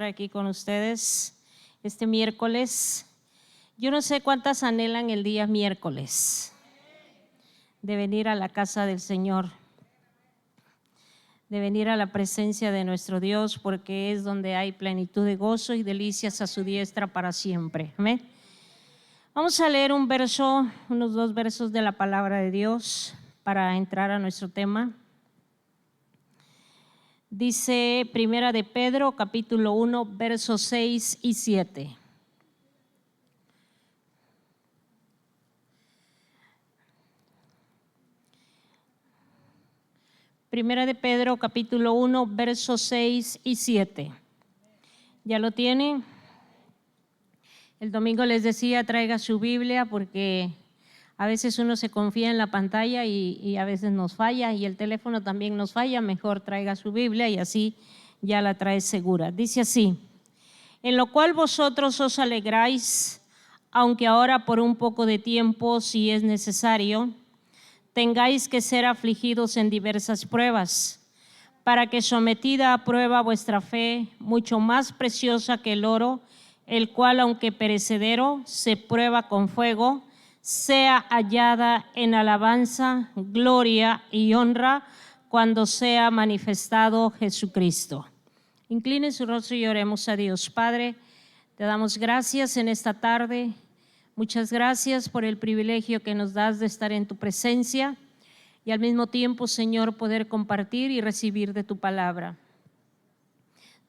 Aquí con ustedes este miércoles. Yo no sé cuántas anhelan el día miércoles de venir a la casa del Señor, de venir a la presencia de nuestro Dios, porque es donde hay plenitud de gozo y delicias a su diestra para siempre. Amén. Vamos a leer un verso, unos 2 versos de la palabra de Dios para entrar a nuestro tema. Dice Primera de Pedro, capítulo 1, versos 6 y 7. Primera de Pedro, capítulo 1, versos 6 y 7. ¿Ya lo tienen? El domingo les decía, traiga su Biblia, porque a veces uno se confía en la pantalla y a veces nos falla, y el teléfono también nos falla. Mejor traiga su Biblia y así ya la trae segura. Dice así: en lo cual vosotros os alegráis, aunque ahora por un poco de tiempo, si es necesario, tengáis que ser afligidos en diversas pruebas, para que sometida a prueba vuestra fe, mucho más preciosa que el oro, el cual aunque perecedero se prueba con fuego, sea hallada en alabanza, gloria y honra cuando sea manifestado Jesucristo. Incline su rostro y oremos a Dios. Padre, te damos gracias en esta tarde. Muchas gracias por el privilegio que nos das de estar en tu presencia y al mismo tiempo, Señor, poder compartir y recibir de tu palabra.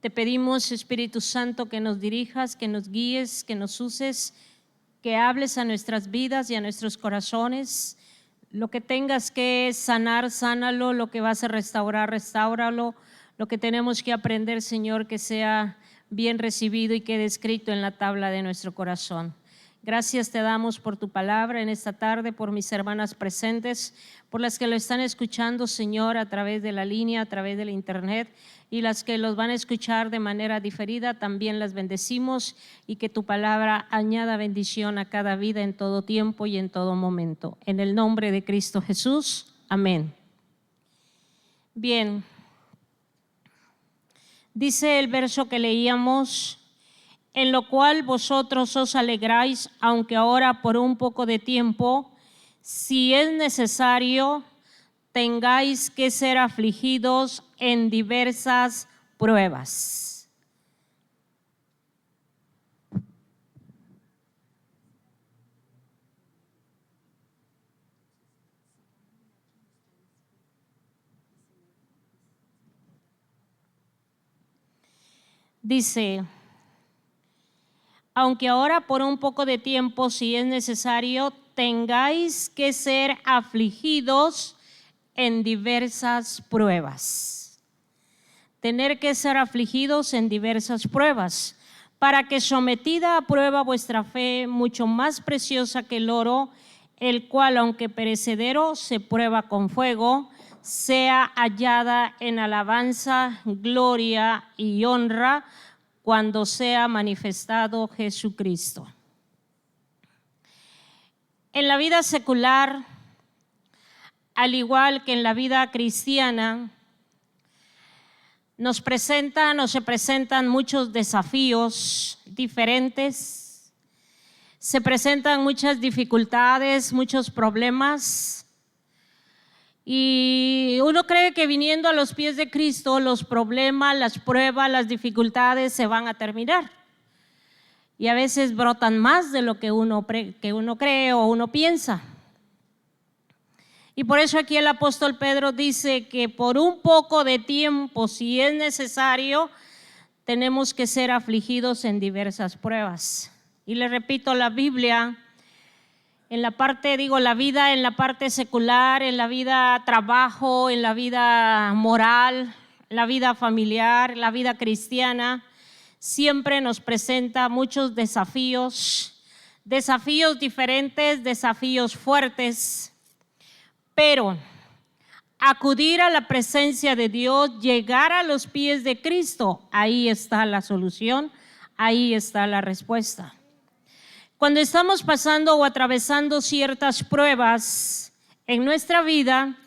Te pedimos, Espíritu Santo, que nos dirijas, que nos guíes, que nos uses, que hables a nuestras vidas y a nuestros corazones. Lo que tengas que sanar, sánalo. Lo que vas a restaurar, restáuralo. Lo que tenemos que aprender, Señor, que sea bien recibido y quede escrito en la tabla de nuestro corazón. Gracias te damos por tu palabra en esta tarde, por mis hermanas presentes, por las que lo están escuchando, Señor, a través de la línea, a través del internet, y las que los van a escuchar de manera diferida, también las bendecimos, y que tu palabra añada bendición a cada vida en todo tiempo y en todo momento. En el nombre de Cristo Jesús, amén. Bien, dice el verso que leíamos: en lo cual vosotros os alegráis, aunque ahora por un poco de tiempo, si es necesario, tengáis que ser afligidos en diversas pruebas. Dice: aunque ahora por un poco de tiempo, si es necesario, tengáis que ser afligidos en diversas pruebas. Tener que ser afligidos en diversas pruebas, para que sometida a prueba vuestra fe, mucho más preciosa que el oro, el cual aunque perecedero se prueba con fuego, sea hallada en alabanza, gloria y honra cuando sea manifestado Jesucristo. En la vida secular, al igual que en la vida cristiana, nos se presentan muchos desafíos diferentes, se presentan muchas dificultades, muchos problemas. Y uno cree que viniendo a los pies de Cristo, los problemas, las pruebas, las dificultades se van a terminar. Y a veces brotan más de lo que uno cree o uno piensa. Y por eso aquí el apóstol Pedro dice que por un poco de tiempo, si es necesario, tenemos que ser afligidos en diversas pruebas. Y le repito, la Biblia, en la parte, la vida en la parte secular, en la vida trabajo, en la vida moral, la vida familiar, la vida cristiana, siempre nos presenta muchos desafíos diferentes, desafíos fuertes, pero acudir a la presencia de Dios, llegar a los pies de Cristo, ahí está la solución, ahí está la respuesta. Cuando estamos pasando o atravesando ciertas pruebas en nuestra vida,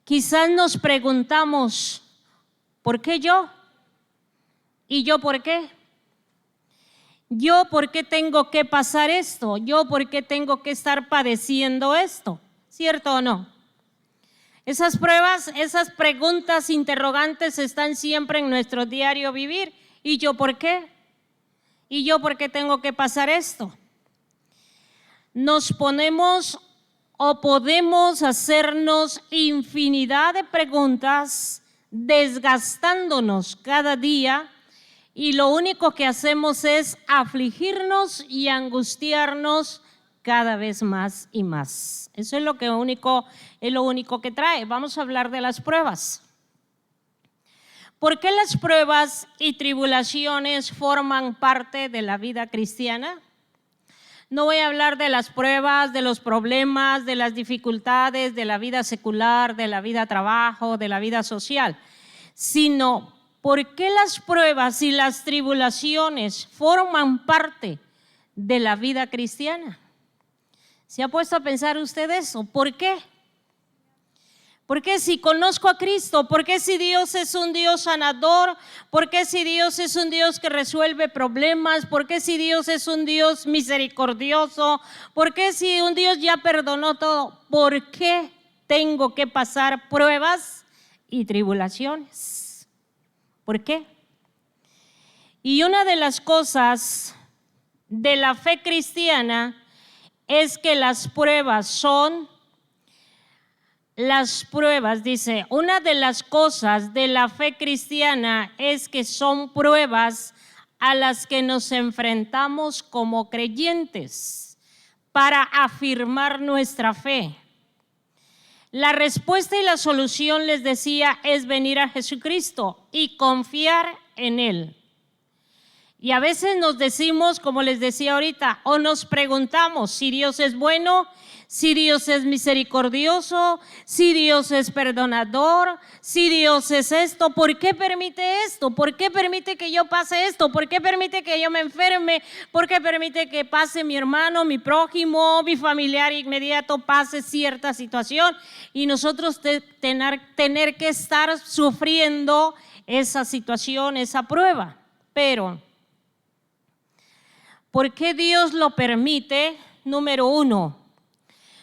quizás nos preguntamos, ¿por qué yo? ¿Y yo por qué? ¿Yo por qué tengo que pasar esto? ¿Yo por qué tengo que estar padeciendo esto? ¿Cierto o no? Esas pruebas, esas preguntas interrogantes están siempre en nuestro diario vivir. ¿Y yo por qué? ¿Y yo por qué tengo que pasar esto? Nos ponemos o podemos hacernos infinidad de preguntas, desgastándonos cada día, y lo único que hacemos es afligirnos y angustiarnos cada vez más y más. Eso es lo único que trae. Vamos a hablar de las pruebas. ¿Por qué las pruebas y tribulaciones forman parte de la vida cristiana? No voy a hablar de las pruebas, de los problemas, de las dificultades, de la vida secular, de la vida trabajo, de la vida social, sino ¿por qué las pruebas y las tribulaciones forman parte de la vida cristiana? ¿Se ha puesto a pensar usted eso? ¿Por qué? ¿Por qué si conozco a Cristo? ¿Por qué si Dios es un Dios sanador? ¿Por qué si Dios es un Dios que resuelve problemas? ¿Por qué si Dios es un Dios misericordioso? ¿Por qué si un Dios ya perdonó todo? ¿Por qué tengo que pasar pruebas y tribulaciones? ¿Por qué? Y una de las cosas de la fe cristiana es que las pruebas, dice, una de las cosas de la fe cristiana es que son pruebas a las que nos enfrentamos como creyentes para afirmar nuestra fe. La respuesta y la solución, les decía, es venir a Jesucristo y confiar en Él. Y a veces nos decimos, como les decía ahorita, o nos preguntamos si Dios es bueno, si Dios es misericordioso, si Dios es perdonador, si Dios es esto. ¿Por qué permite esto? ¿Por qué permite que yo pase esto? ¿Por qué permite que yo me enferme? ¿Por qué permite que pase mi hermano, mi prójimo, mi familiar inmediato, pase cierta situación y nosotros tener que estar sufriendo esa situación, esa prueba? Pero ¿por qué Dios lo permite? Número uno,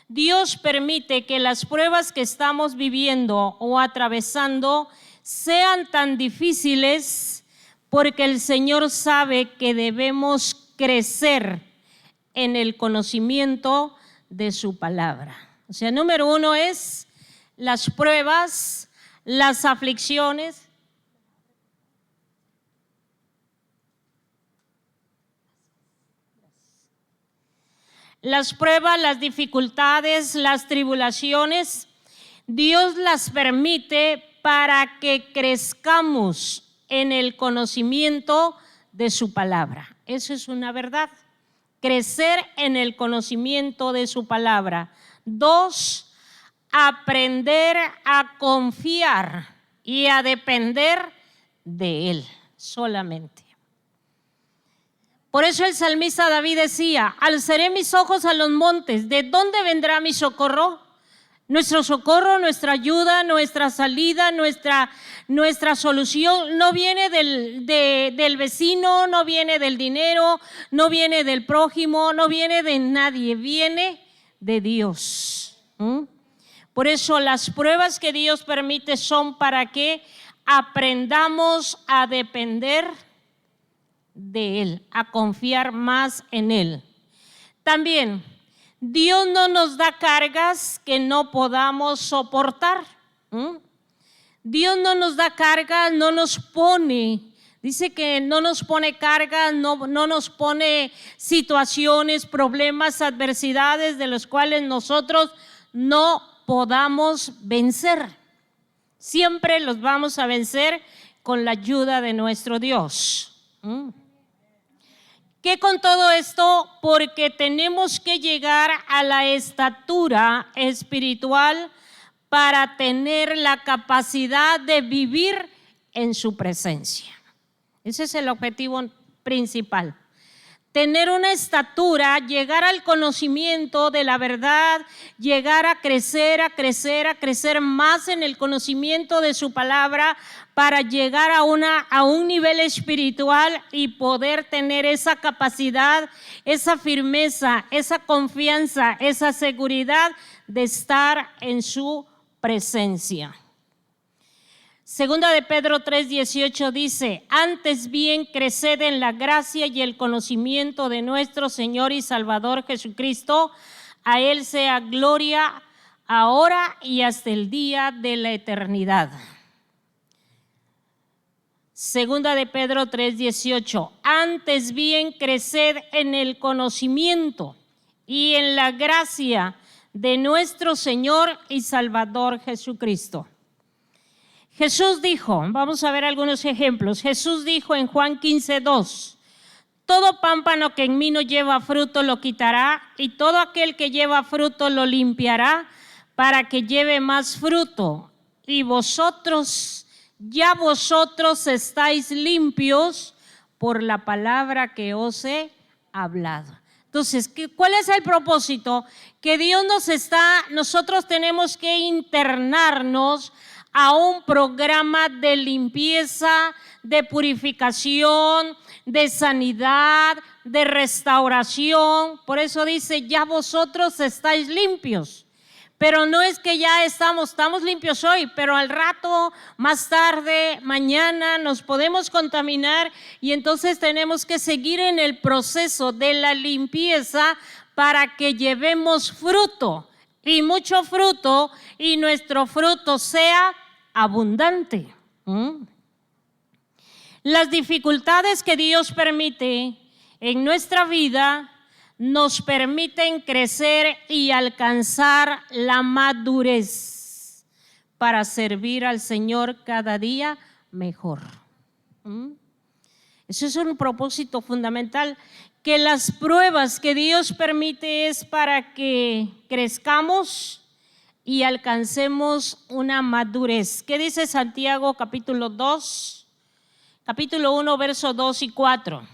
Dios permite que las pruebas que estamos viviendo o atravesando sean tan difíciles porque el Señor sabe que debemos crecer en el conocimiento de su palabra. O sea, número uno es las pruebas, las aflicciones. Las pruebas, las dificultades, las tribulaciones, Dios las permite para que crezcamos en el conocimiento de su palabra. Eso es una verdad. Crecer en el conocimiento de su palabra. Dos, aprender a confiar y a depender de Él solamente. Por eso el salmista David decía, alzaré mis ojos a los montes, ¿de dónde vendrá mi socorro? Nuestro socorro, nuestra ayuda, nuestra salida, nuestra solución no viene del vecino, no viene del dinero, no viene del prójimo, no viene de nadie, viene de Dios. Por eso las pruebas que Dios permite son para que aprendamos a depender de Él, a confiar más en Él. También, Dios no nos da cargas que no podamos soportar. Dios no nos da cargas, no nos pone, dice que no nos pone cargas, no nos pone situaciones, problemas, adversidades de los cuales nosotros no podamos vencer. Siempre los vamos a vencer con la ayuda de nuestro Dios. ¿Qué con todo esto? Porque tenemos que llegar a la estatura espiritual para tener la capacidad de vivir en su presencia. Ese es el objetivo principal. tener una estatura, llegar al conocimiento de la verdad, llegar a crecer más en el conocimiento de su palabra para llegar a un nivel espiritual y poder tener esa capacidad, esa firmeza, esa confianza, esa seguridad de estar en su presencia. Segunda de Pedro 3:18 dice: antes bien creced en la gracia y el conocimiento de nuestro Señor y Salvador Jesucristo. A Él sea gloria ahora y hasta el día de la eternidad. Segunda de Pedro 3:18: antes bien creced en el conocimiento y en la gracia de nuestro Señor y Salvador Jesucristo. Jesús dijo, vamos a ver algunos ejemplos. Jesús dijo en Juan 15:2: todo pámpano que en mí no lleva fruto lo quitará, y todo aquel que lleva fruto lo limpiará, para que lleve más fruto. Y vosotros estáis limpios por la palabra que os he hablado. Entonces, ¿cuál es el propósito? Que nosotros tenemos que internarnos a un programa de limpieza, de purificación, de sanidad, de restauración. Por eso dice, ya vosotros estáis limpios. Pero no es que ya estamos limpios hoy, pero al rato, más tarde, mañana nos podemos contaminar y entonces tenemos que seguir en el proceso de la limpieza para que llevemos fruto y mucho fruto y nuestro fruto sea abundante. Las dificultades que Dios permite en nuestra vida nos permiten crecer y alcanzar la madurez para servir al Señor cada día mejor. Eso es un propósito fundamental, que las pruebas que Dios permite es para que crezcamos y alcancemos una madurez. ¿Qué dice Santiago capítulo 1, versos 2 y 4?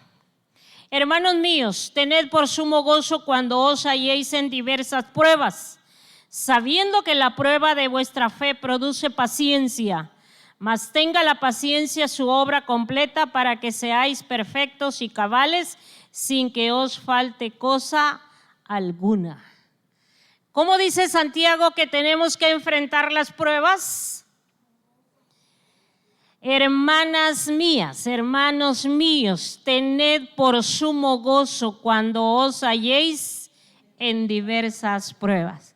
Hermanos míos, tened por sumo gozo cuando os halléis en diversas pruebas, sabiendo que la prueba de vuestra fe produce paciencia, mas tenga la paciencia su obra completa para que seáis perfectos y cabales, sin que os falte cosa alguna. ¿Cómo dice Santiago que tenemos que enfrentar las pruebas? Hermanas mías, hermanos míos, tened por sumo gozo cuando os halléis en diversas pruebas.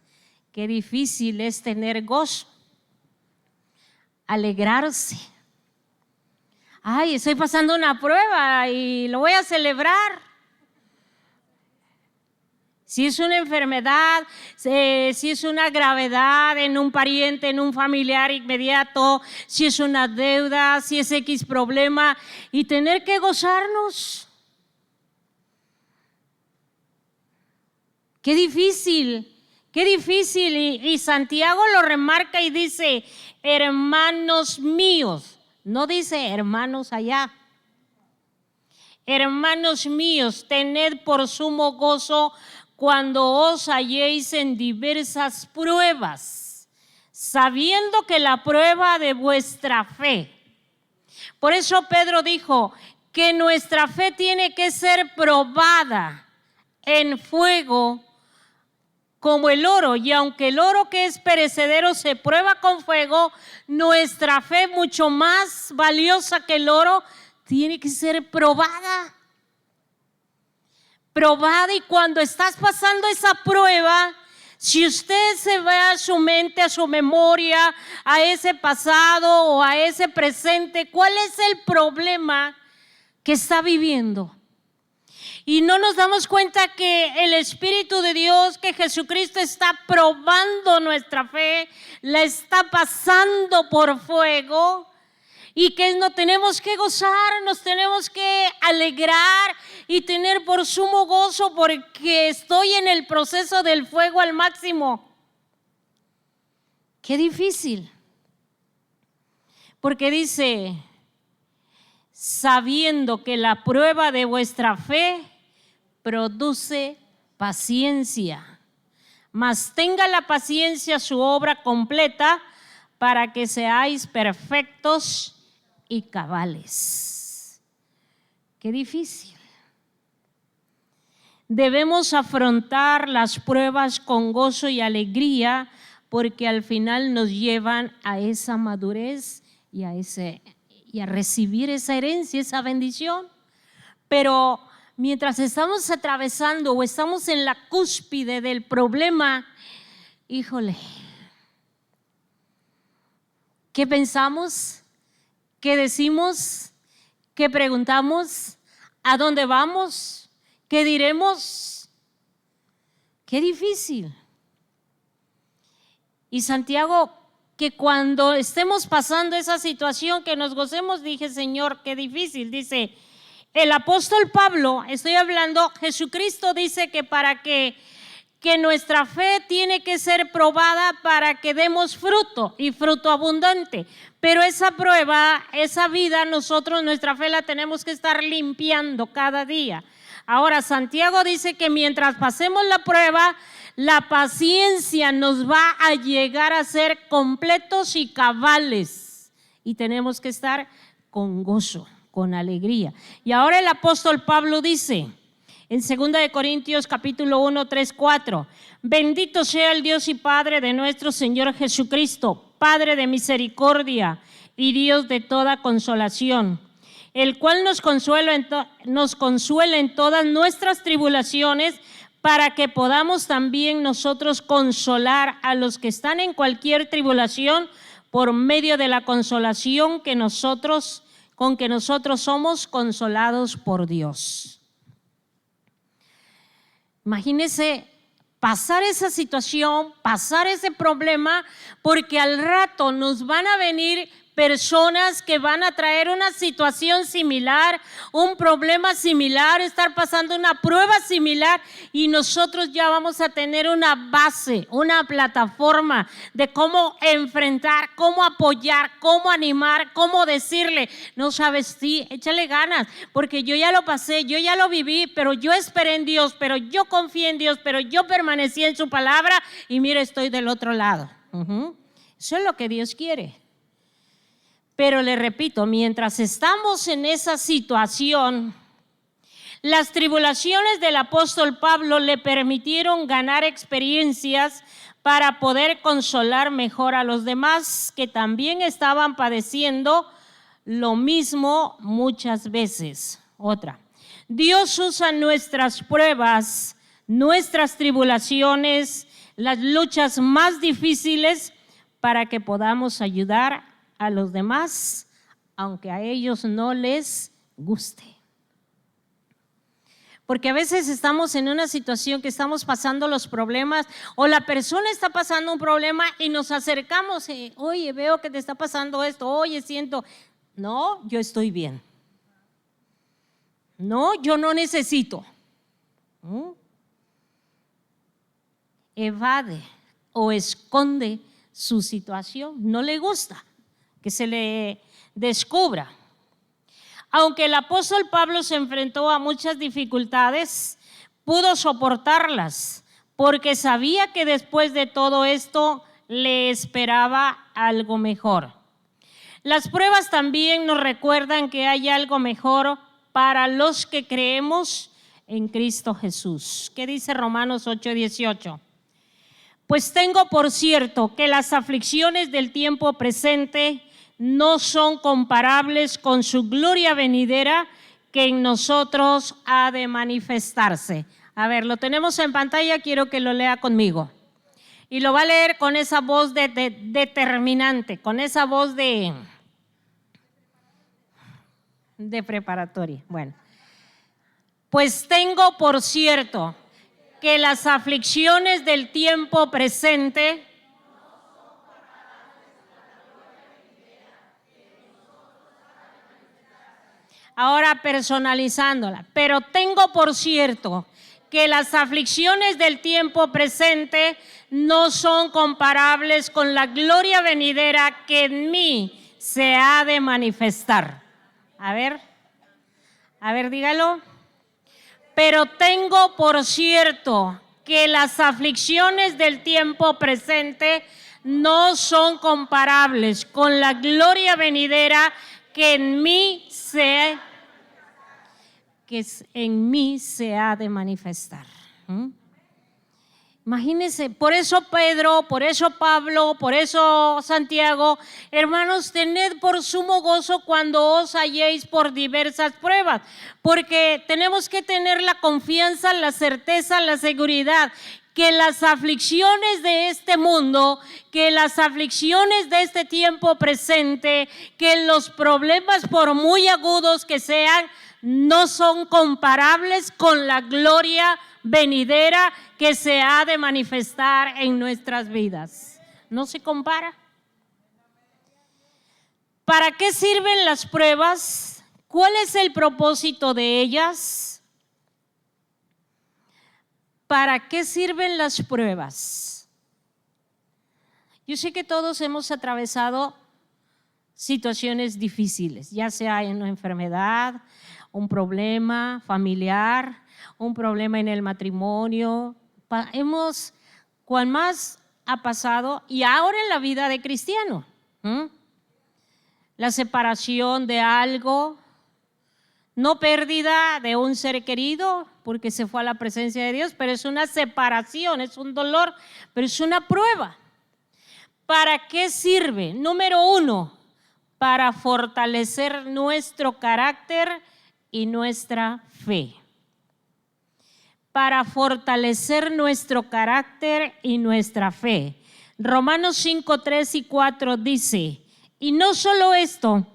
Qué difícil es tener gozo, alegrarse. Ay, estoy pasando una prueba y lo voy a celebrar. Si es una enfermedad, si es una gravedad en un pariente, en un familiar inmediato, si es una deuda, si es X problema, y tener que gozarnos. Qué difícil. Y Santiago lo remarca y dice, hermanos míos, no dice hermanos allá. Hermanos míos, tened por sumo gozo cuando os halléis en diversas pruebas, sabiendo que la prueba de vuestra fe. Por eso Pedro dijo que nuestra fe tiene que ser probada en fuego como el oro, y aunque el oro que es perecedero se prueba con fuego, nuestra fe, mucho más valiosa que el oro, tiene que ser probada. Y cuando estás pasando esa prueba, si usted se va a su mente, a su memoria, a ese pasado o a ese presente, ¿cuál es el problema que está viviendo? Y no nos damos cuenta que el Espíritu de Dios, que Jesucristo está probando nuestra fe, la está pasando por fuego, y que nos tenemos que gozar, nos tenemos que alegrar y tener por sumo gozo porque estoy en el proceso del fuego al máximo. Qué difícil. Porque dice, sabiendo que la prueba de vuestra fe produce paciencia. Mas tenga la paciencia su obra completa para que seáis perfectos y cabales. Qué difícil. Debemos afrontar las pruebas con gozo y alegría porque al final nos llevan a esa madurez y a recibir esa herencia, esa bendición. Pero mientras estamos atravesando o estamos en la cúspide del problema, híjole, ¿qué pensamos? ¿Qué decimos? ¿Qué preguntamos? ¿A dónde vamos? ¿Qué diremos? Qué difícil. Y Santiago, que cuando estemos pasando esa situación, que nos gocemos, dije, Señor, qué difícil. Dice el apóstol Pablo, estoy hablando, Jesucristo dice que para que nuestra fe tiene que ser probada para que demos fruto y fruto abundante. Pero esa prueba, esa vida, nosotros nuestra fe la tenemos que estar limpiando cada día. Ahora Santiago dice que mientras pasemos la prueba, la paciencia nos va a llegar a ser completos y cabales. Y tenemos que estar con gozo, con alegría. Y ahora el apóstol Pablo dice en 2 Corintios capítulo 1, 3, 4, bendito sea el Dios y Padre de nuestro Señor Jesucristo, Padre de misericordia y Dios de toda consolación, el cual nos consuela en todas nuestras tribulaciones, para que podamos también nosotros consolar a los que están en cualquier tribulación por medio de la consolación con que nosotros somos consolados por Dios. Imagínense pasar esa situación, pasar ese problema, porque al rato nos van a venir personas que van a traer una situación similar, un problema similar, estar pasando una prueba similar, y nosotros ya vamos a tener una base, una plataforma de cómo enfrentar, cómo apoyar, cómo animar, cómo decirle, no sabes, sí, échale ganas, porque yo ya lo pasé, yo ya lo viví, pero yo esperé en Dios, pero yo confié en Dios, pero yo permanecí en su palabra y mira, estoy del otro lado. Eso es lo que Dios quiere. Pero le repito, mientras estamos en esa situación, las tribulaciones del apóstol Pablo le permitieron ganar experiencias para poder consolar mejor a los demás que también estaban padeciendo lo mismo muchas veces. Otra, Dios usa nuestras pruebas, nuestras tribulaciones, las luchas más difíciles para que podamos ayudar a los demás, aunque a ellos no les guste. Porque a veces estamos en una situación que estamos pasando los problemas, o la persona está pasando un problema y nos acercamos, oye, veo que te está pasando esto, oye, siento, no, yo estoy bien. No, yo no necesito. Evade o esconde su situación, no le gusta que se le descubra. Aunque el apóstol Pablo se enfrentó a muchas dificultades, pudo soportarlas porque sabía que después de todo esto le esperaba algo mejor. Las pruebas también nos recuerdan que hay algo mejor para los que creemos en Cristo Jesús. ¿Qué dice Romanos 8:18? Pues tengo por cierto que las aflicciones del tiempo presente no son comparables con su gloria venidera que en nosotros ha de manifestarse. A ver, lo tenemos en pantalla, quiero que lo lea conmigo. Y lo va a leer con esa voz determinante, con esa voz de preparatoria. Bueno, pues tengo por cierto que las aflicciones del tiempo presente ahora personalizándola, pero tengo por cierto que las aflicciones del tiempo presente no son comparables con la gloria venidera que en mí se ha de manifestar. A ver, dígalo. Pero tengo por cierto que las aflicciones del tiempo presente no son comparables con la gloria venidera que en mí se ha de manifestar. Imagínense, por eso Pedro, por eso Pablo, por eso Santiago, hermanos, tened por sumo gozo cuando os halléis por diversas pruebas, porque tenemos que tener la confianza, la certeza, la seguridad que las aflicciones de este mundo, que las aflicciones de este tiempo presente, que los problemas por muy agudos que sean, no son comparables con la gloria venidera que se ha de manifestar en nuestras vidas. No se compara. ¿Para qué sirven las pruebas? ¿Cuál es el propósito de ellas? ¿Para qué sirven las pruebas? Yo sé que todos hemos atravesado situaciones difíciles, ya sea en una enfermedad, un problema familiar, un problema en el matrimonio. Cual más ha pasado, y ahora en la vida de cristiano, la separación de algo, no pérdida de un ser querido porque se fue a la presencia de Dios, pero es una separación, es un dolor, pero es una prueba. ¿Para qué sirve? Número 1, para fortalecer nuestro carácter y nuestra fe. Para fortalecer nuestro carácter y nuestra fe. Romanos 5, 3 y 4 dice, y no solo esto,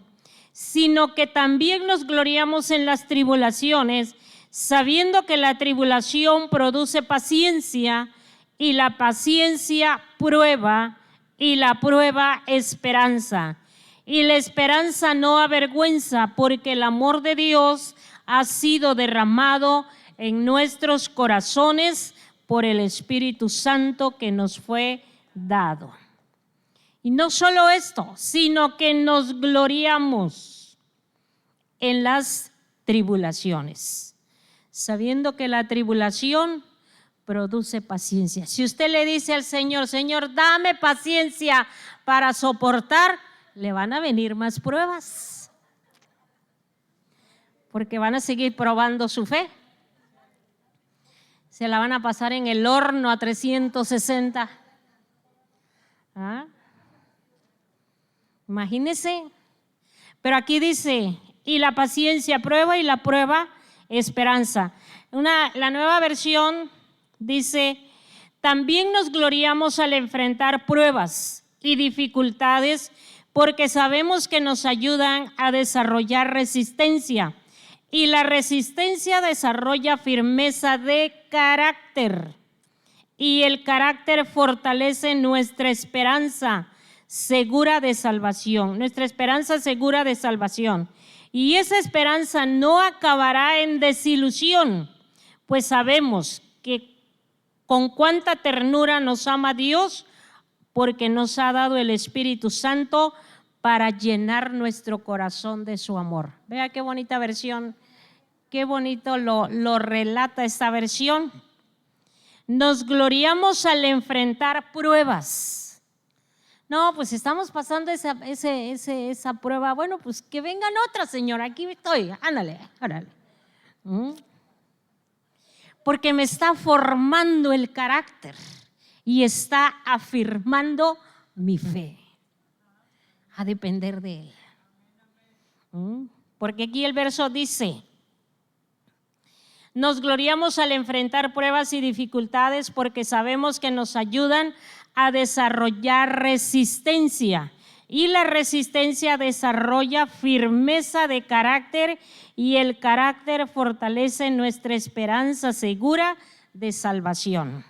sino que también nos gloriamos en las tribulaciones, sabiendo que la tribulación produce paciencia, y la paciencia prueba, y la prueba esperanza. Y la esperanza no avergüenza, porque el amor de Dios ha sido derramado en nuestros corazones por el Espíritu Santo que nos fue dado. Y no solo esto, sino que nos gloriamos en las tribulaciones, sabiendo que la tribulación produce paciencia. Si usted le dice al Señor, Señor, dame paciencia para soportar, le van a venir más pruebas, porque van a seguir probando su fe. Se la van a pasar en el horno a 360. Imagínense. Pero aquí dice, y la paciencia prueba y la prueba esperanza. La nueva versión dice, también nos gloriamos al enfrentar pruebas y dificultades porque sabemos que nos ayudan a desarrollar resistencia. Y la resistencia desarrolla firmeza de carácter. Y el carácter fortalece nuestra esperanza segura de salvación. Nuestra esperanza segura de salvación. Y esa esperanza no acabará en desilusión, pues sabemos que con cuánta ternura nos ama Dios, porque nos ha dado el Espíritu Santo para llenar nuestro corazón de su amor. Vea qué bonita versión, qué bonito lo relata esta versión. Nos gloriamos al enfrentar pruebas. No, pues estamos pasando esa prueba. Bueno, pues que vengan otras, Señor, aquí estoy, ándale. Porque me está formando el carácter y está afirmando mi fe. A depender de Él. Porque aquí el verso dice, nos gloriamos al enfrentar pruebas y dificultades porque sabemos que nos ayudan a desarrollar resistencia. Y la resistencia desarrolla firmeza de carácter y el carácter fortalece nuestra esperanza segura de salvación.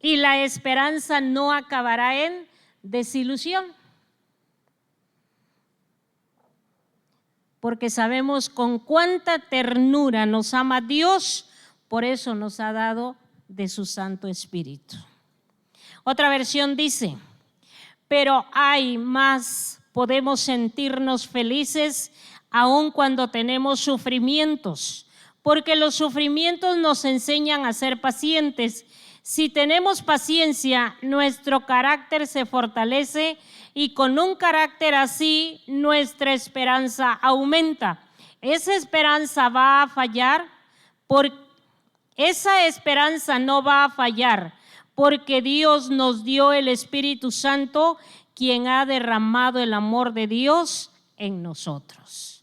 Y la esperanza no acabará en desilusión. Porque sabemos con cuánta ternura nos ama Dios, por eso nos ha dado de su Santo Espíritu. Otra versión dice, pero hay más, podemos sentirnos felices aun cuando tenemos sufrimientos, porque los sufrimientos nos enseñan a ser pacientes. Si tenemos paciencia, nuestro carácter se fortalece y con un carácter así, nuestra esperanza aumenta. Esa esperanza va a fallar, esa esperanza no va a fallar, porque Dios nos dio el Espíritu Santo, quien ha derramado el amor de Dios en nosotros.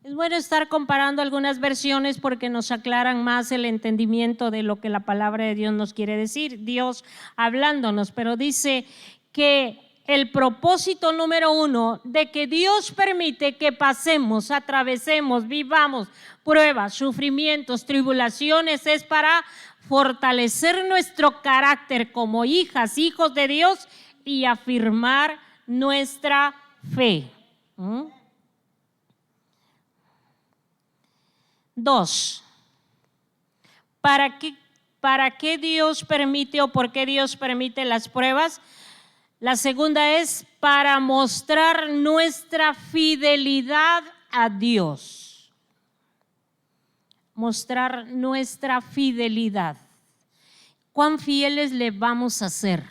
Es bueno estar comparando algunas versiones porque nos aclaran más el entendimiento de lo que la palabra de Dios nos quiere decir, Dios hablándonos, pero dice que el propósito número 1 de que Dios permite que pasemos, atravesemos, vivamos pruebas, sufrimientos, tribulaciones, es para fortalecer nuestro carácter como hijas, hijos de Dios y afirmar nuestra fe. 2. ¿Para qué Dios permite o por qué Dios permite las pruebas? La segunda es para mostrar nuestra fidelidad a Dios. Mostrar nuestra fidelidad. ¿Cuán fieles le vamos a ser?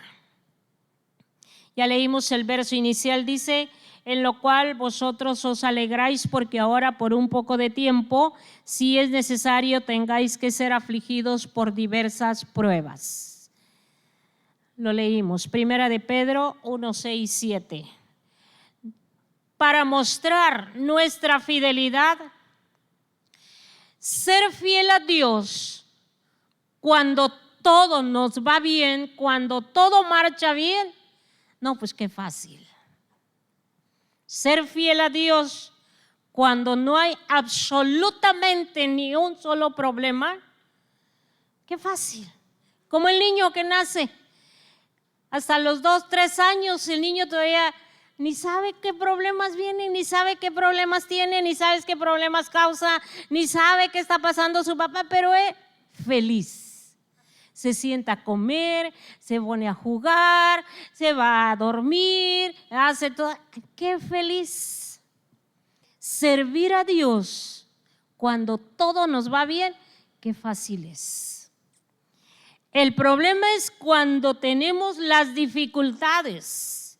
Ya leímos el verso inicial, dice: en lo cual vosotros os alegráis, porque ahora por un poco de tiempo, si es necesario, tengáis que ser afligidos por diversas pruebas. Lo leímos, Primera de Pedro 1, 6, 7. Para mostrar nuestra fidelidad, ser fiel a Dios cuando todo nos va bien, cuando todo marcha bien, no, pues qué fácil. Ser fiel a Dios cuando no hay absolutamente ni un solo problema, qué fácil. Como el niño que nace, hasta los 2, 3 años, el niño todavía ni sabe qué problemas vienen, ni sabe qué problemas tiene, ni sabe qué problemas causa, ni sabe qué está pasando su papá, pero es feliz. Se sienta a comer, se pone a jugar, se va a dormir, hace todo. ¡Qué feliz! Servir a Dios cuando todo nos va bien, qué fácil es. El problema es cuando tenemos las dificultades.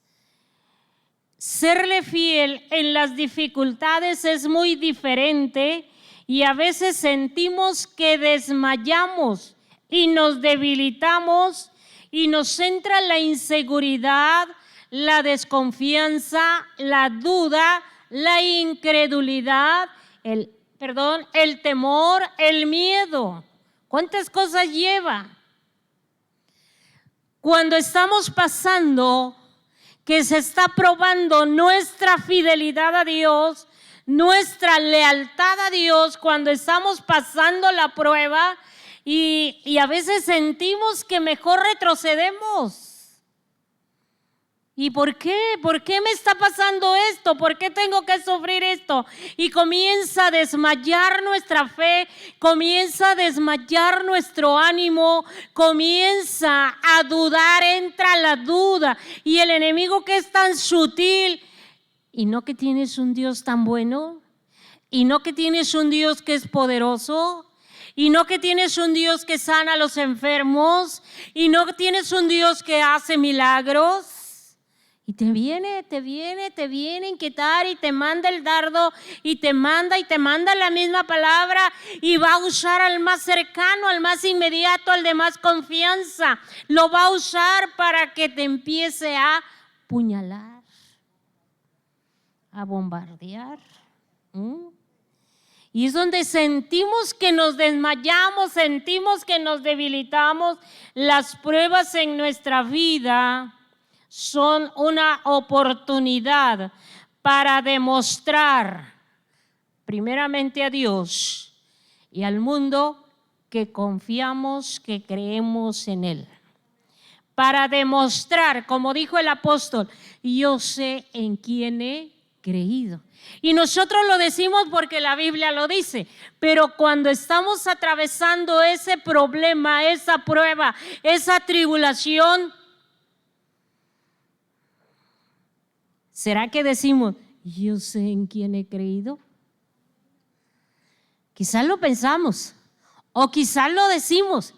Serle fiel en las dificultades es muy diferente y a veces sentimos que desmayamos y nos debilitamos y nos entra la inseguridad, la desconfianza, la duda, la incredulidad, el temor, el miedo. ¿Cuántas cosas lleva? Cuando estamos pasando, que se está probando nuestra fidelidad a Dios, nuestra lealtad a Dios, cuando estamos pasando la prueba, y a veces sentimos que mejor retrocedemos. ¿Y por qué? ¿Por qué me está pasando esto? ¿Por qué tengo que sufrir esto? Y comienza a desmayar nuestra fe, comienza a desmayar nuestro ánimo, comienza a dudar, entra la duda. Y el enemigo, que es tan sutil, ¿y no que tienes un Dios tan bueno? ¿Y no que tienes un Dios que es poderoso? ¿Y no que tienes un Dios que sana a los enfermos? ¿Y no que tienes un Dios que hace milagros? Y te viene a inquietar y te manda el dardo y te manda la misma palabra y va a usar al más cercano, al más inmediato, al de más confianza. Lo va a usar para que te empiece a puñalar, a bombardear. Y es donde sentimos que nos desmayamos, sentimos que nos debilitamos. Las pruebas en nuestra vida son una oportunidad para demostrar primeramente a Dios y al mundo que confiamos, que creemos en Él. Para demostrar, como dijo el apóstol, yo sé en quién he creído. Y nosotros lo decimos porque la Biblia lo dice, pero cuando estamos atravesando ese problema, esa prueba, esa tribulación, ¿será que decimos, yo sé en quién he creído? Quizás lo pensamos o quizás lo decimos,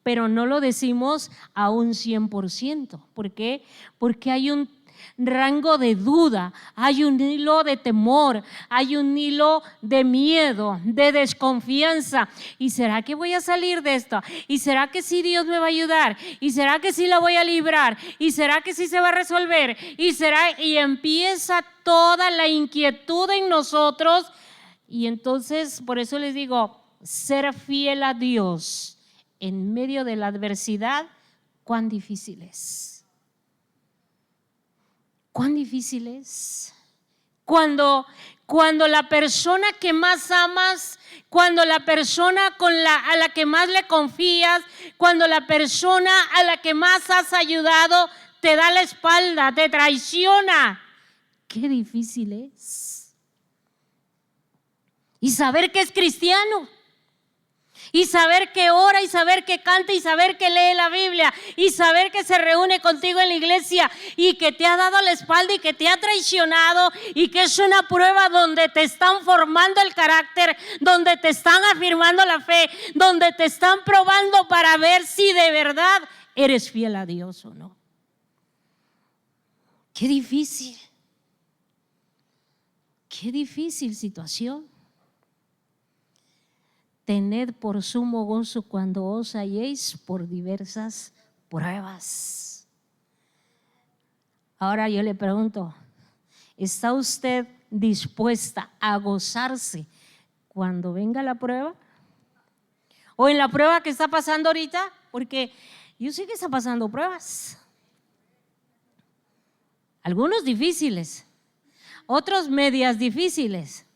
pero no lo decimos a un 100%. ¿Por qué? Porque hay un rango de duda, hay un hilo de temor, hay un hilo de miedo, de desconfianza. ¿Y será que voy a salir de esto? ¿Y será que sí Dios me va a ayudar? ¿Y será que sí la voy a librar? ¿Y será que sí se va a resolver? Y empieza toda la inquietud en nosotros. Y entonces, por eso les digo, ser fiel a Dios en medio de la adversidad, cuán difícil es. ¿Cuán difícil es? Cuando la persona que más amas, cuando la persona a la que más le confías, cuando la persona a la que más has ayudado te da la espalda, te traiciona. Qué difícil es. Y saber que es cristiano. Y saber que ora, y saber que canta, y saber que lee la Biblia, y saber que se reúne contigo en la iglesia, y que te ha dado la espalda y que te ha traicionado, y que es una prueba donde te están formando el carácter, donde te están afirmando la fe, donde te están probando para ver si de verdad eres fiel a Dios o no. Qué difícil situación. Tened por sumo gozo cuando os halléis por diversas pruebas. Ahora yo le pregunto, ¿está usted dispuesta a gozarse cuando venga la prueba? ¿O en la prueba que está pasando ahorita? Porque yo sé que está pasando pruebas. Algunos difíciles, otros medias difíciles,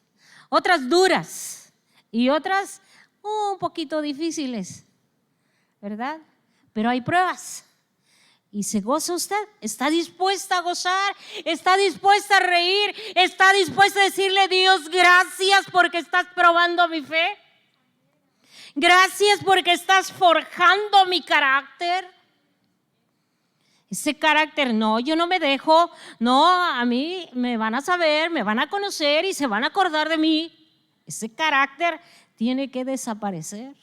otras duras y otras un poquito difíciles, ¿verdad? Pero hay pruebas. ¿Y se goza usted? ¿Está dispuesta a gozar? ¿Está dispuesta a reír? ¿Está dispuesta a decirle, Dios, gracias porque estás probando mi fe? Gracias porque estás forjando mi carácter. Ese carácter, no, yo no me dejo, no, a mí me van a saber, me van a conocer y se van a acordar de mí. Ese carácter tiene que desaparecer.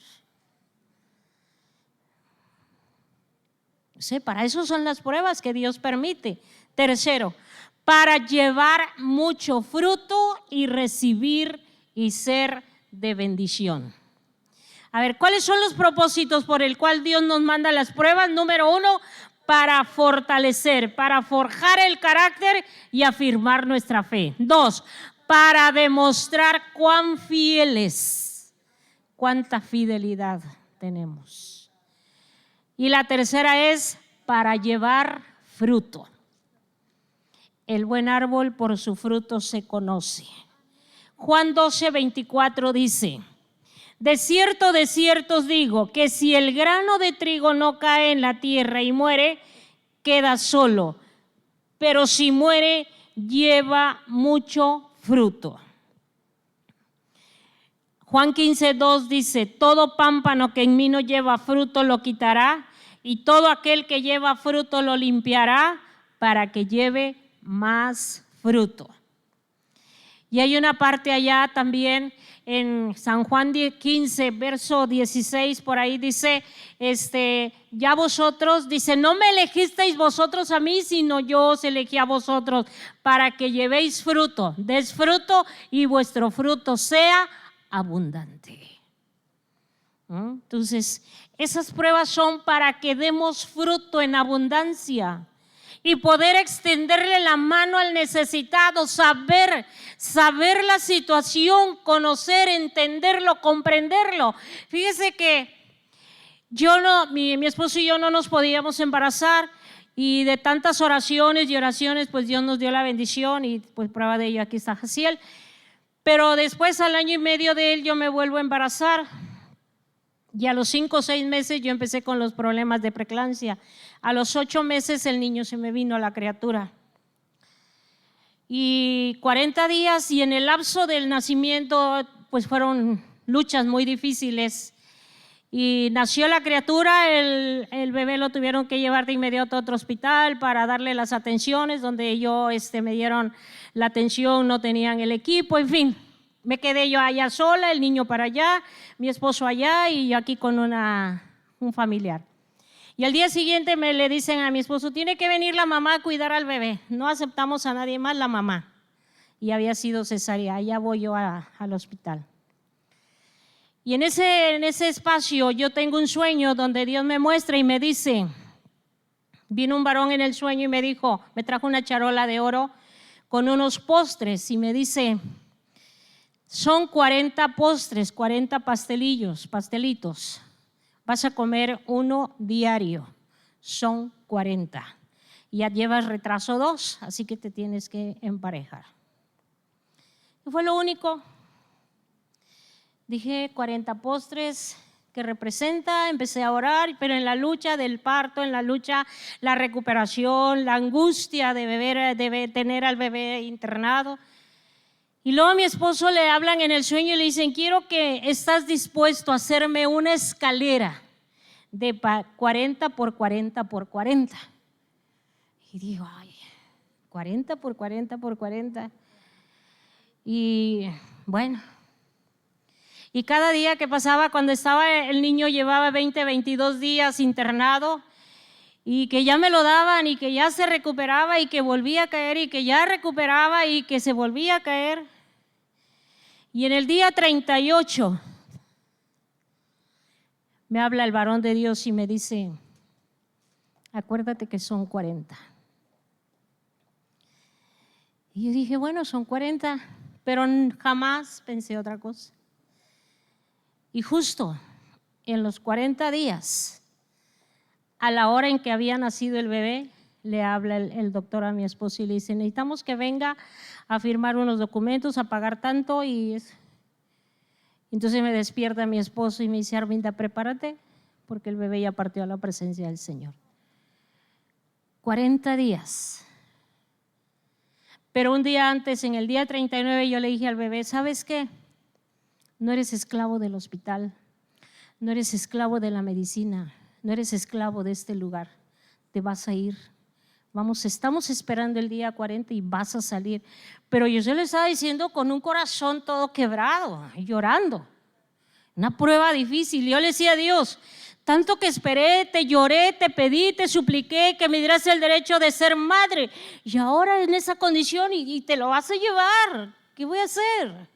Sí, para eso son las pruebas que Dios permite. Tercero, para llevar mucho fruto y recibir y ser de bendición. A ver, ¿cuáles son los propósitos por el cual Dios nos manda las pruebas? Número 1, para fortalecer, para forjar el carácter y afirmar nuestra fe. 2, para demostrar cuán fieles, cuánta fidelidad tenemos. Y la tercera es para llevar fruto. El buen árbol por su fruto se conoce. Juan 12:24 dice: de cierto os digo, que si el grano de trigo no cae en la tierra y muere, queda solo, pero si muere, lleva mucho fruto. Juan 15:2 dice: todo pámpano que en mí no lleva fruto lo quitará, y todo aquel que lleva fruto lo limpiará, para que lleve más fruto. Y hay una parte allá también en San Juan 15, verso 16, por ahí dice, ya vosotros, dice, no me elegisteis vosotros a mí, sino yo os elegí a vosotros, para que llevéis fruto, des fruto y vuestro fruto sea abundante. Entonces, esas pruebas son para que demos fruto en abundancia y poder extenderle la mano al necesitado, saber la situación, conocer, entenderlo, comprenderlo. Fíjese que mi esposo y yo no nos podíamos embarazar, y de tantas oraciones y oraciones, pues Dios nos dio la bendición, y pues prueba de ello aquí está Jaciel. Pero después, al año y medio de él, yo me vuelvo a embarazar. Y a los 5 o 6 meses yo empecé con los problemas de preeclampsia. A los 8 meses el niño se me vino, la criatura. Y 40 días, y en el lapso del nacimiento, pues fueron luchas muy difíciles. Y nació la criatura, el bebé lo tuvieron que llevar de inmediato a otro hospital para darle las atenciones, donde me dieron la atención, no tenían el equipo, en fin, Me quedé yo allá sola, el niño para allá, mi esposo allá y yo aquí con un familiar. Y al día siguiente le dicen a mi esposo, tiene que venir la mamá a cuidar al bebé. No aceptamos a nadie más, la mamá. Y había sido cesárea, allá voy yo al hospital. Y en ese espacio yo tengo un sueño donde Dios me muestra y me dice, vino un varón en el sueño y me dijo, me trajo una charola de oro con unos postres y me dice, son 40 postres, 40 pastelitos. Vas a comer uno diario, son 40. Y ya llevas retraso 2, así que te tienes que emparejar. Y fue lo único. Dije 40 postres, ¿qué representa? Empecé a orar, pero en la lucha del parto, en la lucha, la recuperación, la angustia de tener al bebé internado. Y luego a mi esposo le hablan en el sueño y le dicen, quiero que estás dispuesto a hacerme una escalera de 40 por 40 por 40. Y digo, ay, 40 por 40 por 40. Y bueno, y cada día que pasaba, cuando estaba el niño llevaba 20, 22 días internado, y que ya me lo daban y que ya se recuperaba y que volvía a caer y que ya recuperaba y que se volvía a caer. Y en el día 38 me habla el varón de Dios y me dice, acuérdate que son 40. Y yo dije, bueno, son 40, pero jamás pensé otra cosa. Y justo en los 40 días, a la hora en que había nacido el bebé, le habla el doctor a mi esposo y le dice, necesitamos que venga a firmar unos documentos, a pagar tanto. Y entonces me despierta mi esposo y me dice, Arminda, prepárate, porque el bebé ya partió a la presencia del Señor. 40 días. Pero un día antes, en el día 39, yo le dije al bebé, ¿sabes qué? No eres esclavo del hospital, no eres esclavo de la medicina, no eres esclavo de este lugar, te vas a ir. Vamos, estamos esperando el día 40 y vas a salir. Pero yo se lo estaba diciendo con un corazón todo quebrado, llorando. Una prueba difícil. Yo le decía a Dios, tanto que esperé, te lloré, te pedí, te supliqué que me dieras el derecho de ser madre. Y ahora en esa condición y te lo vas a llevar. ¿Qué voy a hacer?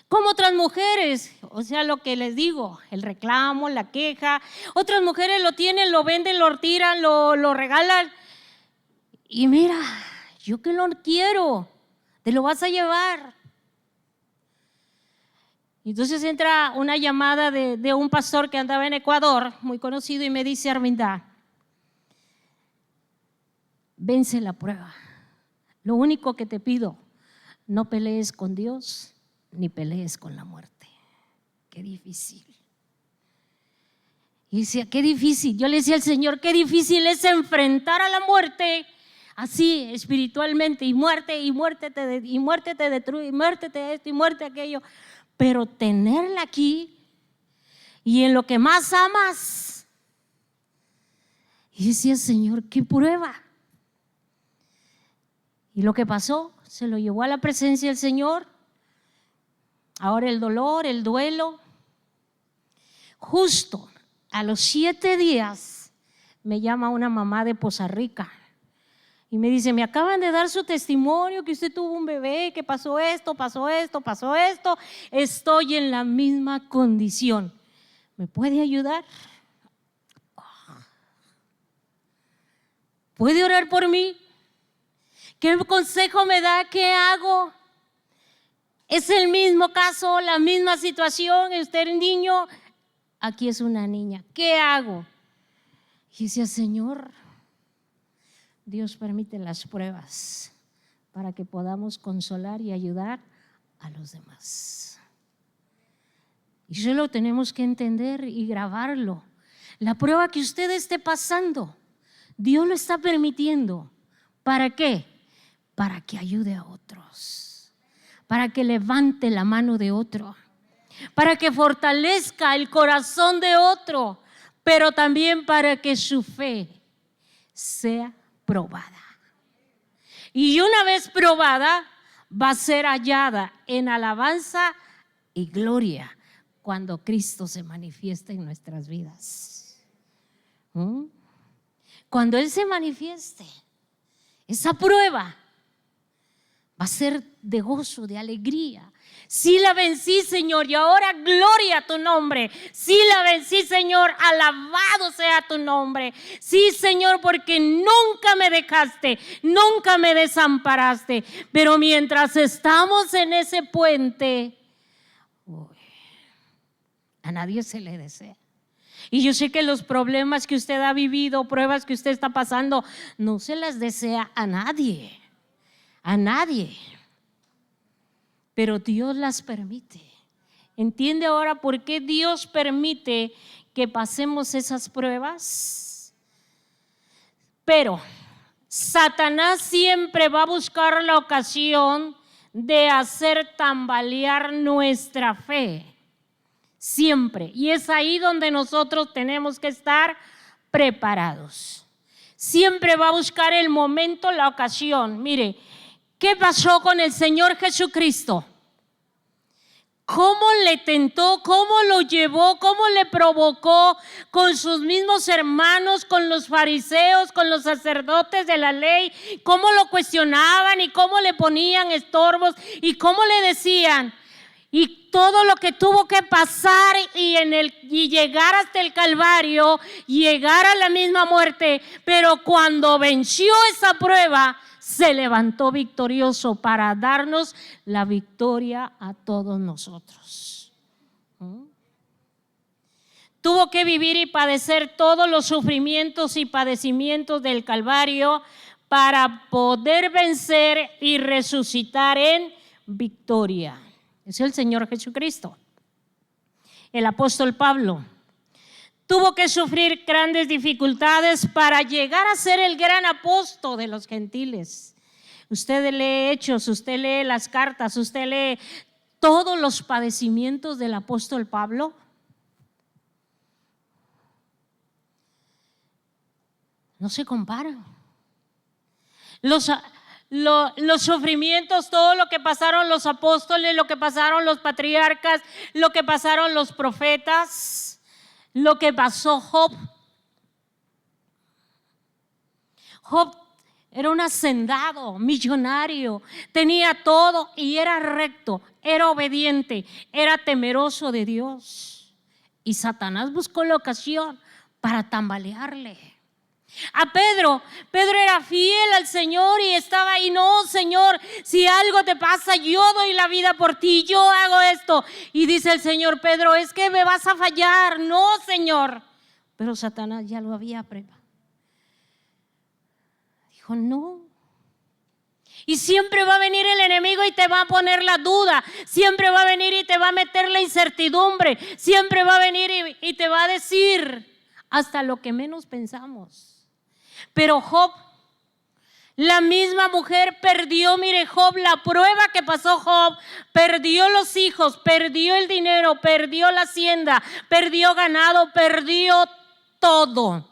Como otras mujeres, o sea, lo que les digo, el reclamo, la queja. Otras mujeres lo tienen, lo venden, lo tiran, lo regalan. Y mira, yo que lo quiero, te lo vas a llevar. Entonces entra una llamada de un pastor que andaba en Ecuador, muy conocido, y me dice, Arminda, vence la prueba. Lo único que te pido, no pelees con Dios ni pelees con la muerte. Qué difícil. Y decía, qué difícil. Yo le decía al Señor, qué difícil es enfrentar a la muerte así espiritualmente, y muerte te destruye, y muerte te esto y muerte aquello. Pero tenerla aquí y en lo que más amas. Y decía, Señor, qué prueba. Y lo que pasó, se lo llevó a la presencia del Señor. Ahora el dolor, el duelo. Justo a los 7 días me llama una mamá de Poza Rica y me dice, me acaban de dar su testimonio que usted tuvo un bebé, que pasó esto, estoy en la misma condición. ¿Me puede ayudar? ¿Puede orar por mí? ¿Qué consejo me da? ¿Qué hago? Es el mismo caso, la misma situación. Usted es niño, aquí es una niña. ¿Qué hago? Y decía, Señor, Dios permite las pruebas para que podamos consolar y ayudar a los demás. Y eso lo tenemos que entender y grabarlo. La prueba que usted esté pasando, Dios lo está permitiendo. ¿Para qué? Para que ayude a otros, para que levante la mano de otro, para que fortalezca el corazón de otro, pero también para que su fe sea probada. Y una vez probada, va a ser hallada en alabanza y gloria cuando Cristo se manifieste en nuestras vidas. Cuando Él se manifieste, esa prueba va a ser de gozo, de alegría. Sí la vencí, Señor, y ahora gloria a tu nombre. Sí la vencí, Señor, alabado sea tu nombre. Sí, Señor, porque nunca me dejaste, nunca me desamparaste. Pero mientras estamos en ese puente, a nadie se le desea. Y yo sé que los problemas que usted ha vivido, pruebas que usted está pasando, no se las desea a nadie. A nadie. Pero Dios las permite. ¿Entiende ahora por qué Dios permite que pasemos esas pruebas? Pero Satanás siempre va a buscar la ocasión de hacer tambalear nuestra fe. Siempre. Y es ahí donde nosotros tenemos que estar preparados. Siempre va a buscar el momento, la ocasión. Mire, ¿qué pasó con el Señor Jesucristo? ¿Cómo le tentó? ¿Cómo lo llevó? ¿Cómo le provocó con sus mismos hermanos, con los fariseos, con los sacerdotes de la ley? ¿Cómo lo cuestionaban y cómo le ponían estorbos y cómo le decían? Y todo lo que tuvo que pasar y llegar hasta el Calvario, llegar a la misma muerte, pero cuando venció esa prueba, se levantó victorioso para darnos la victoria a todos nosotros. Tuvo que vivir y padecer todos los sufrimientos y padecimientos del Calvario para poder vencer y resucitar en victoria. Es el Señor Jesucristo. El apóstol Pablo tuvo que sufrir grandes dificultades para llegar a ser el gran apóstol de los gentiles. Usted lee Hechos, usted lee las cartas, usted lee todos los padecimientos del apóstol Pablo. No se comparan. Los sufrimientos, todo lo que pasaron los apóstoles, lo que pasaron los patriarcas, lo que pasaron los profetas, lo que pasó Job. Job era un hacendado, millonario, tenía todo y era recto, era obediente, era temeroso de Dios. Y Satanás buscó la ocasión para tambalearle. A Pedro era fiel al Señor y estaba ahí, no, Señor, si algo te pasa, yo doy la vida por ti, yo hago esto. Y dice el Señor, Pedro, es que me vas a fallar. No, Señor. Pero Satanás ya lo había preparado. Dijo, no. Y siempre va a venir el enemigo y te va a poner la duda. Siempre va a venir y te va a meter la incertidumbre. Siempre va a venir y te va a decir hasta lo que menos pensamos. Pero Job, la misma mujer perdió, mire Job, la prueba que pasó Job, perdió los hijos, perdió el dinero, perdió la hacienda, perdió ganado, perdió todo.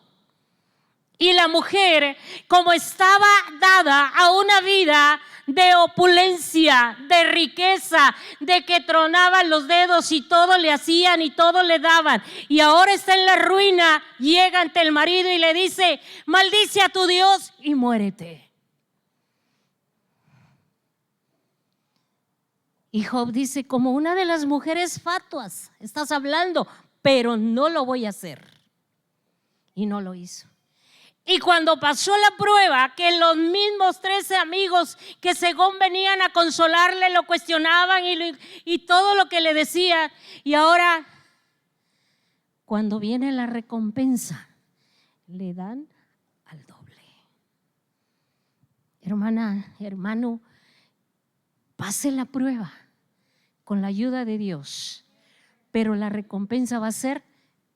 Y la mujer, como estaba dada a una vida de opulencia, de riqueza, de que tronaban los dedos y todo le hacían y todo le daban, y ahora está en la ruina, llega ante el marido y le dice, maldice a tu Dios y muérete. Y Job dice, como una de las mujeres fatuas estás hablando, pero no lo voy a hacer. Y no lo hizo. Y cuando pasó la prueba, que los mismos 13 amigos que según venían a consolarle lo cuestionaban y todo lo que le decían, y ahora cuando viene la recompensa le dan al doble. Hermana, hermano, pase la prueba con la ayuda de Dios, pero la recompensa va a ser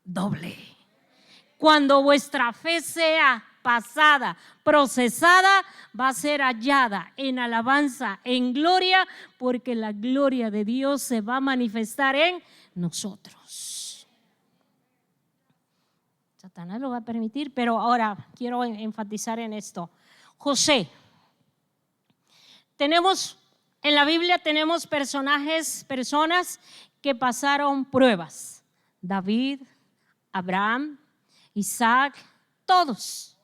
doble. Cuando vuestra fe sea pasada, procesada, va a ser hallada en alabanza, en gloria, porque la gloria de Dios se va a manifestar en nosotros. Satanás lo va a permitir, pero ahora quiero enfatizar en esto. José, tenemos En la Biblia tenemos personas que pasaron pruebas. David, Abraham, Isaac, todos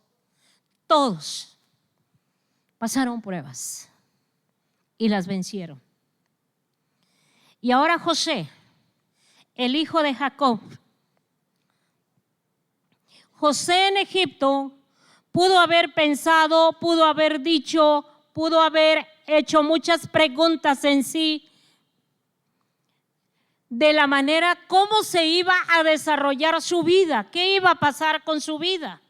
pasaron pruebas y las vencieron. Y ahora José, el hijo de Jacob. José en Egipto pudo haber pensado, pudo haber dicho, pudo haber hecho muchas preguntas en sí de la manera cómo se iba a desarrollar su vida, qué iba a pasar con su vida.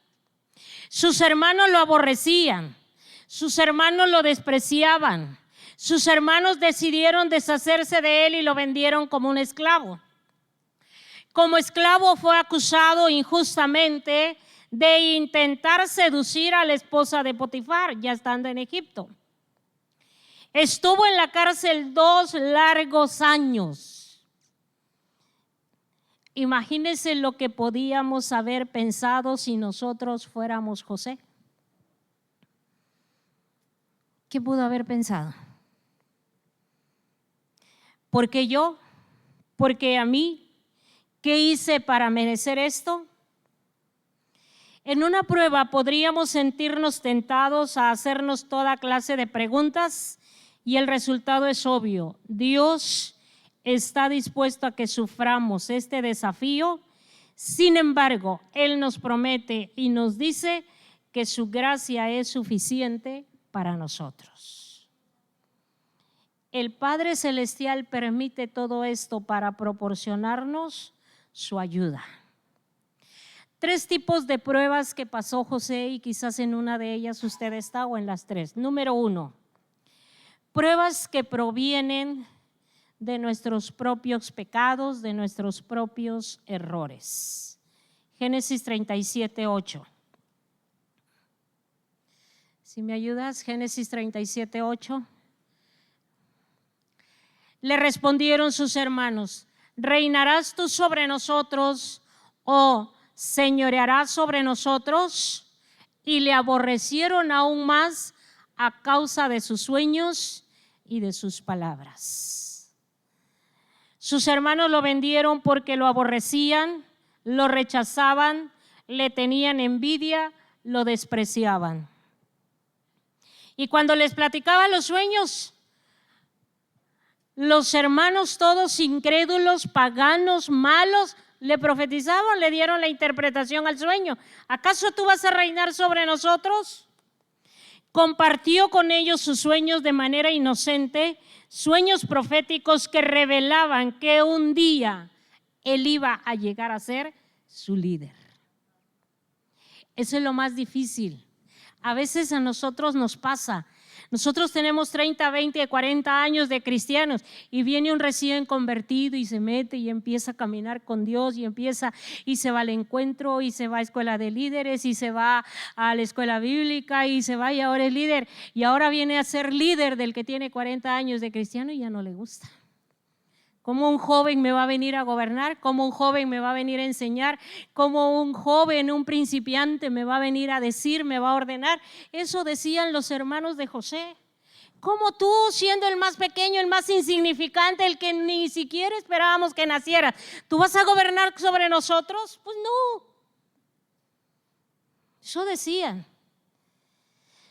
Sus hermanos lo aborrecían, sus hermanos lo despreciaban, sus hermanos decidieron deshacerse de él y lo vendieron como un esclavo. Como esclavo fue acusado injustamente de intentar seducir a la esposa de Potifar, ya estando en Egipto. Estuvo en la cárcel 2 largos años. Imagínense lo que podíamos haber pensado si nosotros fuéramos José. ¿Qué pudo haber pensado? ¿Por qué yo? ¿Por qué a mí? ¿Qué hice para merecer esto? En una prueba podríamos sentirnos tentados a hacernos toda clase de preguntas y el resultado es obvio. Dios está dispuesto a que suframos este desafío. Sin embargo, Él nos promete y nos dice que su gracia es suficiente para nosotros. El Padre Celestial permite todo esto para proporcionarnos su ayuda. 3 tipos de pruebas que pasó José y quizás en una de ellas usted está o en las 3. Número 1, pruebas que provienen de nuestros propios pecados, de nuestros propios errores. Génesis 37:8. Si me ayudas, Génesis 37:8. Le respondieron sus hermanos: ¿reinarás tú sobre nosotros o señorearás sobre nosotros? Y le aborrecieron aún más a causa de sus sueños y de sus palabras. Sus hermanos lo vendieron porque lo aborrecían, lo rechazaban, le tenían envidia, lo despreciaban. Y cuando les platicaba los sueños, los hermanos todos incrédulos, paganos, malos, le profetizaban, le dieron la interpretación al sueño. ¿Acaso tú vas a reinar sobre nosotros? Compartió con ellos sus sueños de manera inocente, sueños proféticos que revelaban que un día él iba a llegar a ser su líder. Eso es lo más difícil. A veces a nosotros nos pasa. Nosotros tenemos 30, 20, 40 años de cristianos y viene un recién convertido y se mete y empieza a caminar con Dios y se va al encuentro y se va a escuela de líderes y se va a la escuela bíblica y se va y ahora es líder y ahora viene a ser líder del que tiene 40 años de cristiano y ya no le gusta. ¿Cómo un joven me va a venir a gobernar? ¿Cómo un joven me va a venir a enseñar? ¿Cómo un joven, un principiante me va a venir a decir, me va a ordenar? Eso decían los hermanos de José. ¿Cómo tú, siendo el más pequeño, el más insignificante, el que ni siquiera esperábamos que naciera, tú vas a gobernar sobre nosotros? Pues no. Eso decían.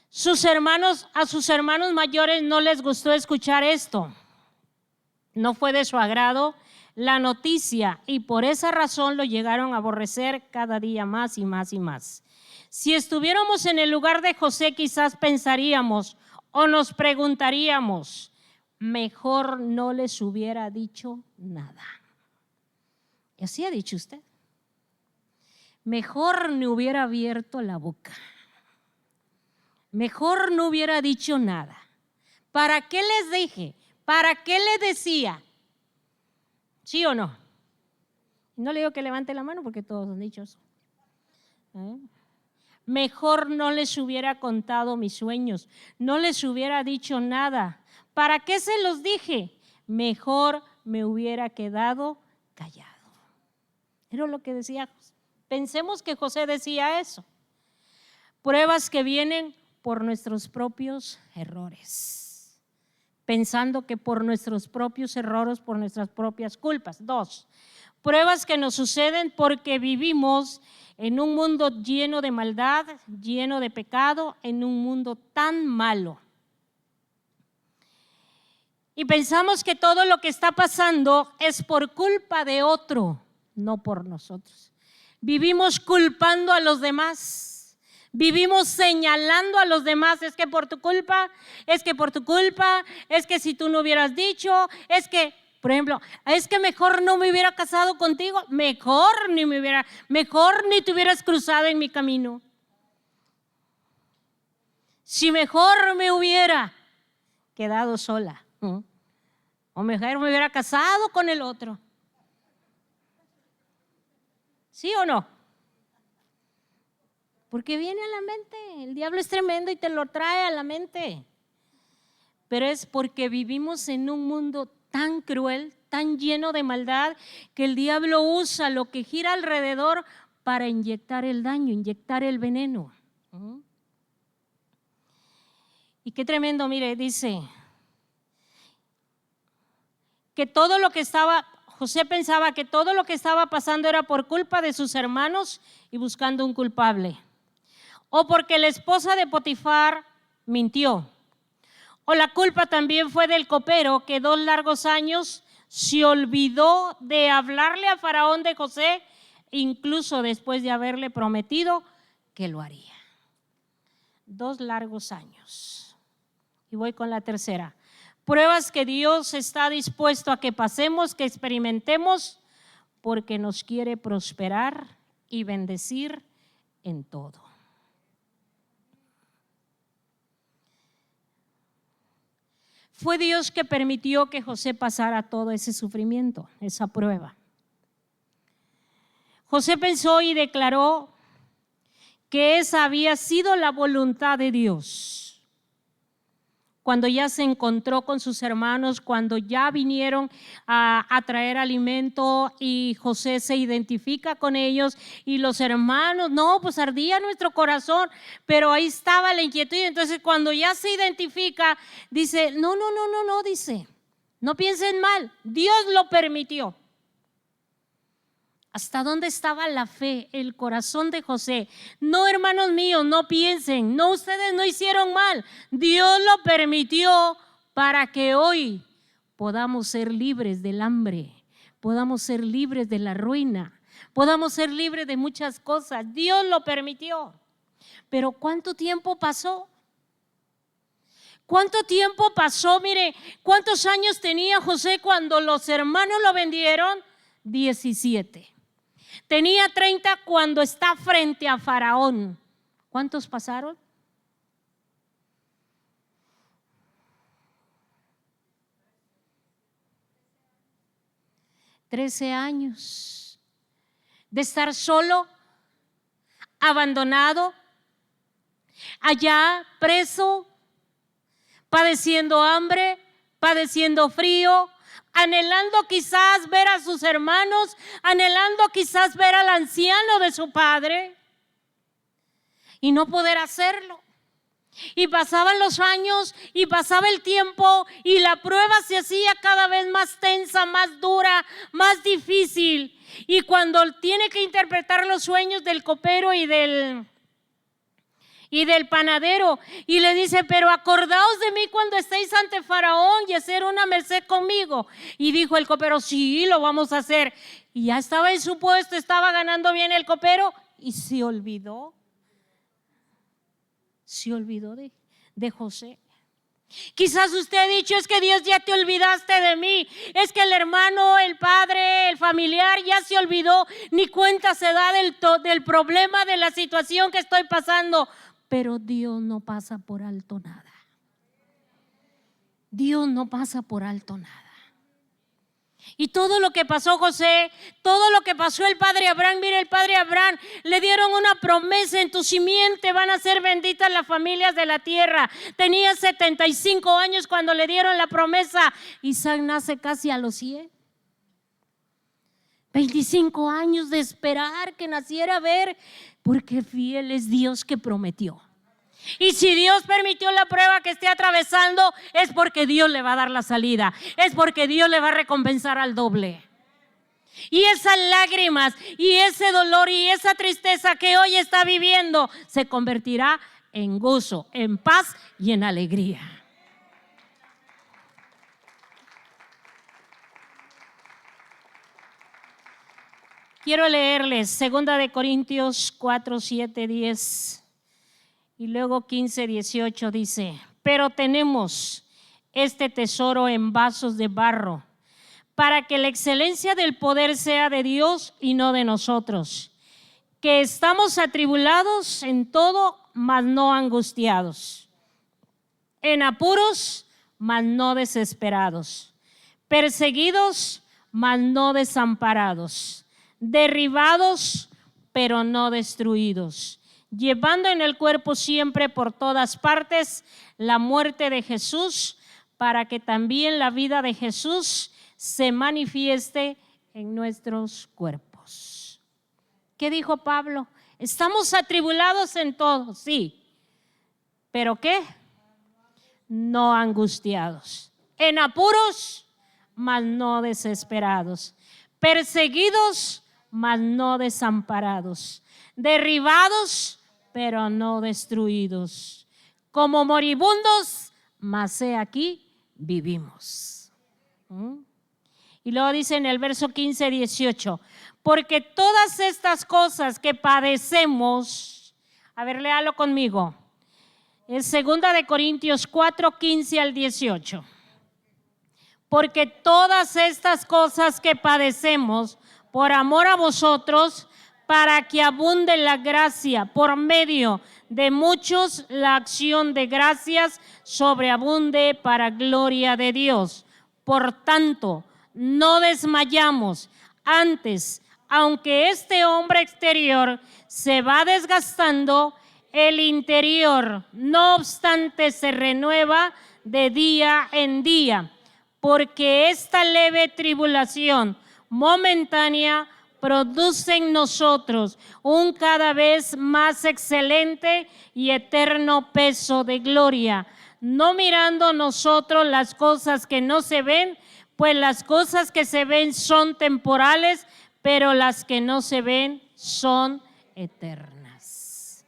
A sus hermanos mayores no les gustó escuchar esto. No fue de su agrado la noticia y por esa razón lo llegaron a aborrecer cada día más y más y más. Si estuviéramos en el lugar de José, quizás pensaríamos o nos preguntaríamos, mejor no les hubiera dicho nada. ¿Y así ha dicho usted? Mejor no hubiera abierto la boca. Mejor no hubiera dicho nada. ¿Para qué les dije? ¿Para qué le decía? ¿Sí o no? No le digo que levante la mano porque todos han dicho eso. Mejor no les hubiera contado mis sueños, no les hubiera dicho nada. ¿Para qué se los dije? Mejor me hubiera quedado callado. Era lo que decía José. Pensemos que José decía eso. Pruebas que vienen por nuestros propios errores. pensando que por nuestros propios errores, por nuestras propias culpas. 2, pruebas que nos suceden porque vivimos en un mundo lleno de maldad, lleno de pecado, en un mundo tan malo. Y pensamos que todo lo que está pasando es por culpa de otro, no por nosotros. Vivimos culpando a los demás, vivimos señalando a los demás, es que por tu culpa, es que por tu culpa, es que si tú no hubieras dicho, es que, por ejemplo, es que mejor no me hubiera casado contigo, mejor ni te hubieras cruzado en mi camino. Si mejor me hubiera quedado sola, o mejor me hubiera casado con el otro. ¿Sí o no? Porque viene a la mente, el diablo es tremendo y te lo trae a la mente. Pero es porque vivimos en un mundo tan cruel, tan lleno de maldad, que el diablo usa lo que gira alrededor para inyectar el daño, inyectar el veneno. Y qué tremendo, mire, dice que todo lo que José pensaba que todo lo que estaba pasando era por culpa de sus hermanos y buscando un culpable. O porque la esposa de Potifar mintió. O la culpa también fue del copero que 2 largos años se olvidó de hablarle a Faraón de José, incluso después de haberle prometido que lo haría. 2 largos años. Y voy con la tercera. Pruebas que Dios está dispuesto a que pasemos, que experimentemos, porque nos quiere prosperar y bendecir en todo. Fue Dios que permitió que José pasara todo ese sufrimiento, esa prueba. José pensó y declaró que esa había sido la voluntad de Dios. Cuando ya se encontró con sus hermanos, cuando ya vinieron a traer alimento y José se identifica con ellos y los hermanos, no, pues ardía nuestro corazón, pero ahí estaba la inquietud. Entonces cuando ya se identifica, dice, no, dice, no piensen mal, Dios lo permitió. ¿Hasta dónde estaba la fe, el corazón de José? No, hermanos míos, no piensen, no, ustedes no hicieron mal. Dios lo permitió para que hoy podamos ser libres del hambre, podamos ser libres de la ruina, podamos ser libres de muchas cosas. Dios lo permitió. Pero ¿cuánto tiempo pasó? ¿Cuánto tiempo pasó? Mire, ¿cuántos años tenía José cuando los hermanos lo vendieron? 17. Tenía 30 cuando está frente a Faraón. ¿Cuántos pasaron? 13 años de estar solo, abandonado, allá preso, padeciendo hambre, padeciendo frío, anhelando quizás ver a sus hermanos, anhelando quizás ver al anciano de su padre y no poder hacerlo. Y pasaban los años y pasaba el tiempo y la prueba se hacía cada vez más tensa, más dura, más difícil. Y cuando tiene que interpretar los sueños del copero y del panadero, y le dice, pero acordaos de mí cuando estéis ante Faraón y hacer una merced conmigo. Y dijo el copero, sí, lo vamos a hacer. Y ya estaba en su puesto, estaba ganando bien el copero y se olvidó de José. Quizás usted ha dicho, es que Dios, ya te olvidaste de mí, es que el hermano, el padre, el familiar ya se olvidó, ni cuenta se da del problema, de la situación que estoy pasando. Pero Dios no pasa por alto nada. Dios no pasa por alto nada. Y todo lo que pasó José, todo lo que pasó el padre Abraham, mire, el padre Abraham le dieron una promesa: en tu simiente van a ser benditas las familias de la tierra. Tenía 75 años cuando le dieron la promesa. Isaac nace casi a los 100. 25 años de esperar que naciera, a ver, porque fiel es Dios que prometió. Y si Dios permitió la prueba que esté atravesando, es porque Dios le va a dar la salida. Es porque Dios le va a recompensar al doble. Y esas lágrimas y ese dolor y esa tristeza que hoy está viviendo se convertirá en gozo, en paz y en alegría. Quiero leerles 2 Corintios 4, 7, 10 y luego 15, 18 dice: pero tenemos este tesoro en vasos de barro, para que la excelencia del poder sea de Dios y no de nosotros, que estamos atribulados en todo, mas no angustiados, en apuros, mas no desesperados, perseguidos, mas no desamparados, derribados, pero no destruidos, llevando en el cuerpo siempre por todas partes la muerte de Jesús, para que también la vida de Jesús se manifieste en nuestros cuerpos. ¿Qué dijo Pablo? Estamos atribulados en todo, sí, pero ¿qué? No angustiados, en apuros, mas no desesperados, perseguidos, mas no desamparados, derribados, pero no destruidos, como moribundos, mas he aquí vivimos. Y luego dice en el verso 15, 18, porque todas estas cosas que padecemos, a ver, léalo conmigo, es 2 Corintios 4, 15 al 18. Porque todas estas cosas que padecemos por amor a vosotros, para que abunde la gracia, por medio de muchos la acción de gracias sobreabunde para gloria de Dios. Por tanto, no desmayamos. Antes, aunque este hombre exterior se va desgastando, el interior, no obstante, se renueva de día en día, porque esta leve tribulación momentánea produce en nosotros un cada vez más excelente y eterno peso de gloria, no mirando nosotros las cosas que no se ven, pues las cosas que se ven son temporales, pero las que no se ven son eternas.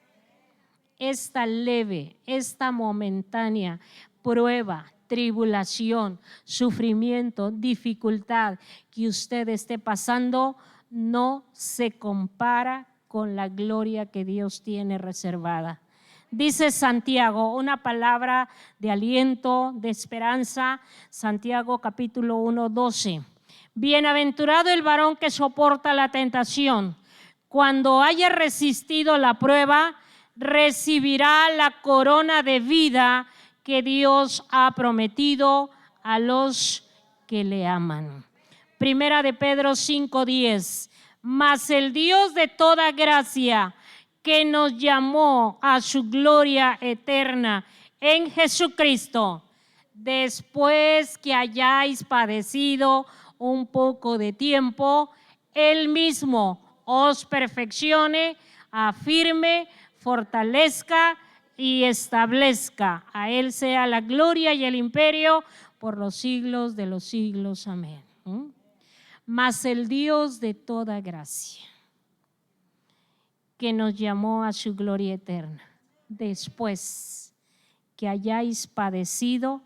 Esta leve, esta momentánea prueba, tribulación, sufrimiento, dificultad que usted esté pasando, no se compara con la gloria que Dios tiene reservada. Dice Santiago, una palabra de aliento, de esperanza, Santiago capítulo 1, 12. Bienaventurado el varón que soporta la tentación, cuando haya resistido la prueba, recibirá la corona de vida que Dios ha prometido a los que le aman. Primera de Pedro 5:10. Mas el Dios de toda gracia, que nos llamó a su gloria eterna en Jesucristo, después que hayáis padecido un poco de tiempo, Él mismo os perfeccione, afirme, fortalezca y establezca. A Él sea la gloria y el imperio por los siglos de los siglos. Amén. Mas el Dios de toda gracia, que nos llamó a su gloria eterna, después que hayáis padecido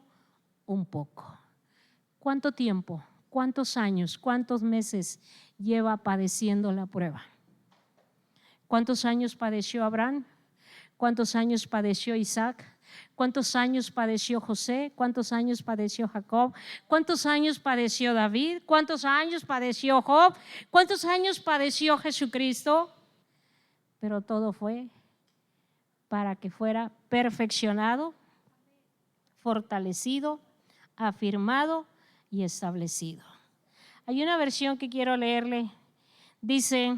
un poco. ¿Cuánto tiempo? ¿Cuántos años? ¿Cuántos meses lleva padeciendo la prueba? ¿Cuántos años padeció Abraham? ¿Cuántos años padeció Isaac? ¿Cuántos años padeció José? ¿Cuántos años padeció Jacob? ¿Cuántos años padeció David? ¿Cuántos años padeció Job? ¿Cuántos años padeció Jesucristo? Pero todo fue para que fuera perfeccionado, fortalecido, afirmado y establecido. Hay una versión que quiero leerle. Dice: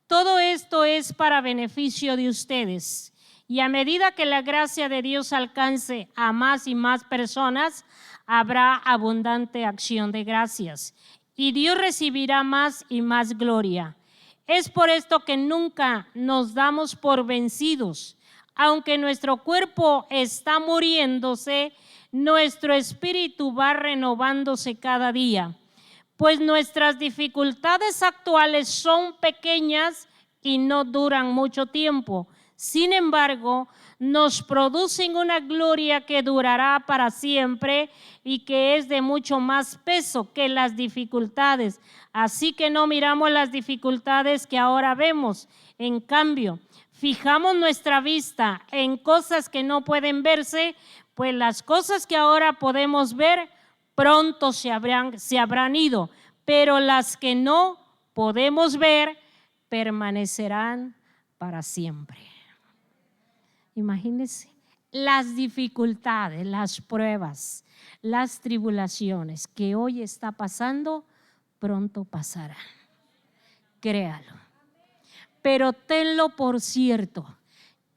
todo esto es para beneficio de ustedes, y a medida que la gracia de Dios alcance a más y más personas, habrá abundante acción de gracias, y Dios recibirá más y más gloria. Es por esto que nunca nos damos por vencidos, Aunque nuestro cuerpo está muriéndose, nuestro espíritu va renovándose cada día. Pues nuestras dificultades actuales son pequeñas y no duran mucho tiempo. Sin embargo, nos producen una gloria que durará para siempre y que es de mucho más peso que las dificultades. Así que no miramos las dificultades que ahora vemos. En cambio, fijamos nuestra vista en cosas que no pueden verse, pues las cosas que ahora podemos ver pronto se habrán ido, pero las que no podemos ver permanecerán para siempre. Imagínense, las dificultades, las pruebas, las tribulaciones que hoy está pasando, pronto pasarán. Créalo. Pero tenlo por cierto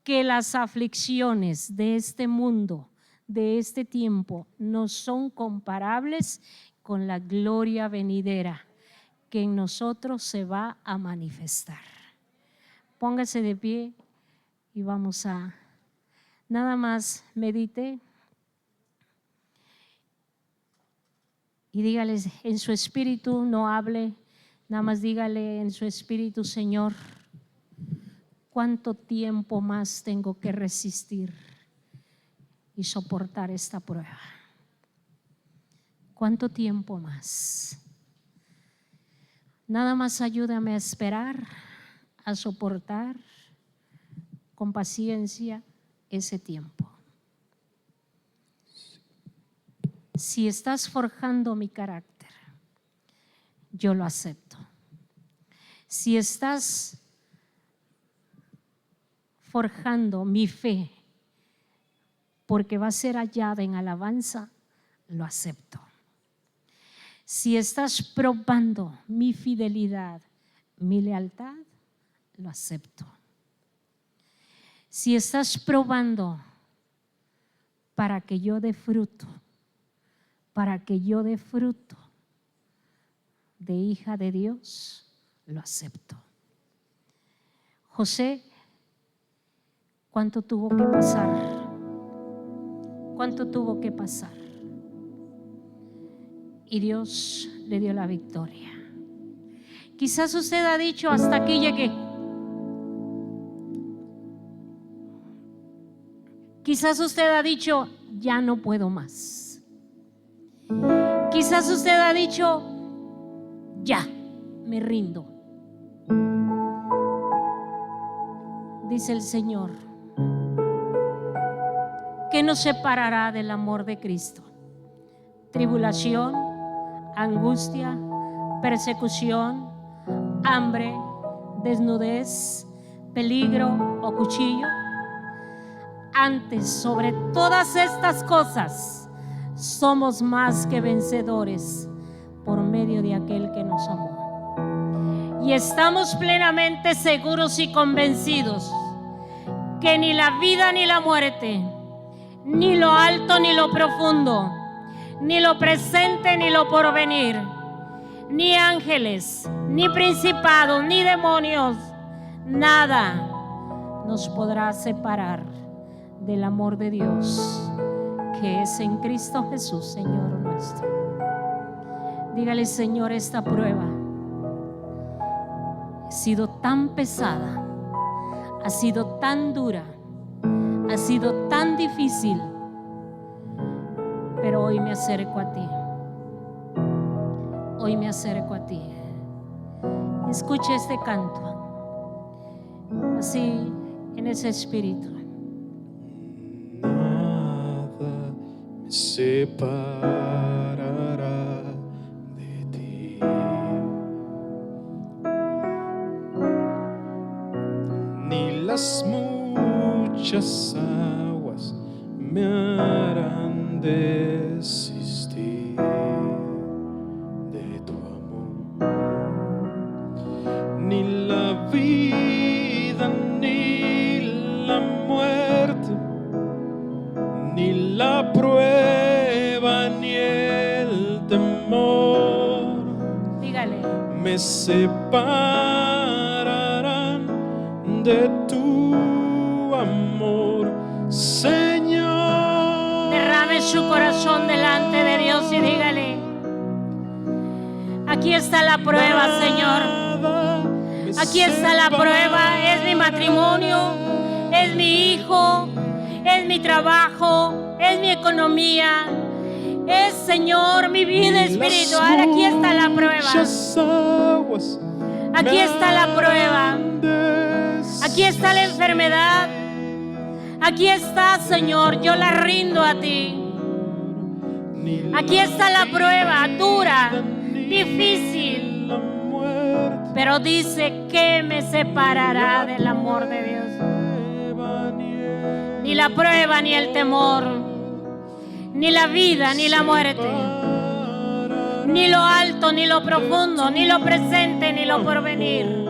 que las aflicciones de este mundo, de este tiempo, no son comparables con la gloria venidera que en nosotros se va a manifestar. Póngase de pie y vamos a nada más medite y dígales en su espíritu, no hable, nada más dígale en su espíritu: Señor, ¿cuánto tiempo más tengo que resistir y soportar esta prueba? ¿Cuánto tiempo más? Nada más ayúdame a esperar, a soportar con paciencia ese tiempo. Si estás forjando mi carácter, yo lo acepto. Si estás forjando mi fe, porque va a ser hallada en alabanza, lo acepto. Si estás probando mi fidelidad, mi lealtad, lo acepto. Si estás probando para que yo dé fruto, de hija de Dios, lo acepto. José, ¿cuánto tuvo que pasar? ¿Cuánto tuvo que pasar? Y Dios le dio la victoria. Quizás usted ha dicho: hasta aquí llegué. Quizás usted ha dicho: ya no puedo más. Quizás usted ha dicho: ya, me rindo. Dice el Señor: ¿qué nos separará del amor de Cristo? Tribulación, angustia, persecución, hambre, desnudez, peligro o cuchillo. Antes, sobre todas estas cosas, somos más que vencedores por medio de aquel que nos amó. Y estamos plenamente seguros y convencidos que ni la vida ni la muerte, ni lo alto ni lo profundo, ni lo presente ni lo porvenir, ni ángeles, ni principados, ni demonios, nada nos podrá separar del amor de Dios que es en Cristo Jesús, Señor nuestro. Dígale: Señor, esta prueba ha sido tan pesada, ha sido tan dura, ha sido tan difícil, pero hoy me acerco a ti. Hoy me acerco a ti. Escuche este canto, así en ese espíritu. Nada me separará de ti. Ni las muchas aguas me harán desistir de tu amor. Ni la vida ni la muerte, ni la prueba ni el temor, Dígale: me separarán de tu amor. Señor. Derrame su corazón delante de Dios y dígale: aquí está la prueba, Señor. Aquí está la prueba. Es mi matrimonio, es mi hijo, es mi trabajo, es mi economía, es, Señor, mi vida espiritual. Aquí está la prueba. Aquí está la prueba. Aquí está la enfermedad. Aquí está, Señor, yo la rindo a ti. Aquí está la prueba, dura, difícil. Pero dice: ¿qué me separará del amor de Dios? Ni la prueba, ni el temor, ni la vida, ni la muerte, ni lo alto, ni lo profundo, ni lo presente, ni lo porvenir.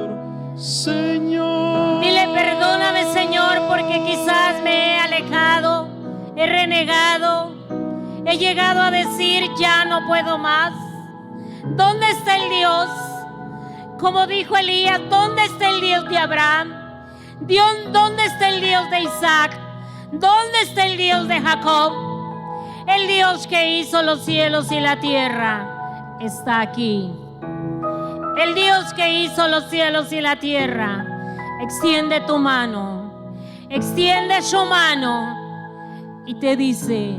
Dile: perdóname, Señor, porque quizás me he alejado, he renegado, he llegado a decir: ya no puedo más. ¿Dónde está el Dios? Como dijo Elías: ¿dónde está el Dios de Abraham? ¿Dónde está el Dios de Isaac? ¿Dónde está el Dios de Jacob? El Dios que hizo los cielos y la tierra está aquí. El Dios que hizo los cielos y la tierra. Extiende tu mano, extiende su mano y te dice: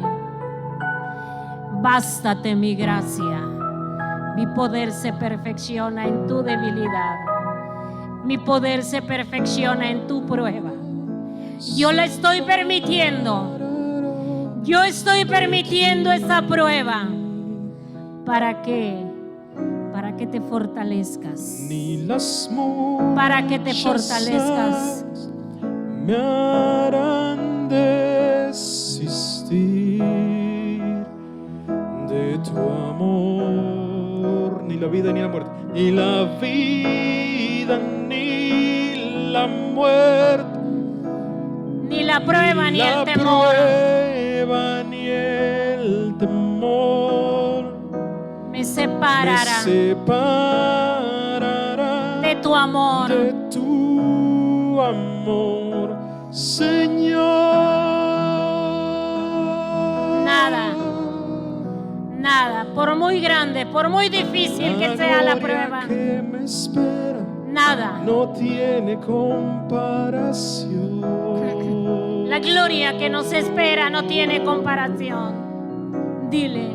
bástate mi gracia. Mi poder se perfecciona en tu debilidad. Mi poder se perfecciona en tu prueba. Yo la estoy permitiendo. Yo estoy permitiendo esta prueba. ¿Para qué? Para que te fortalezcas. Para que te fortalezcas. Me harán desistir de tu amor. Ni la vida ni la muerte. Ni la vida ni la muerte. Ni la prueba ni el temor. Prueba, ni el temor me separará de tu amor. De tu amor, Señor. Nada, por muy grande, por muy difícil que sea la prueba, que me espera, nada no tiene comparación. La gloria que nos espera no tiene comparación. Dile: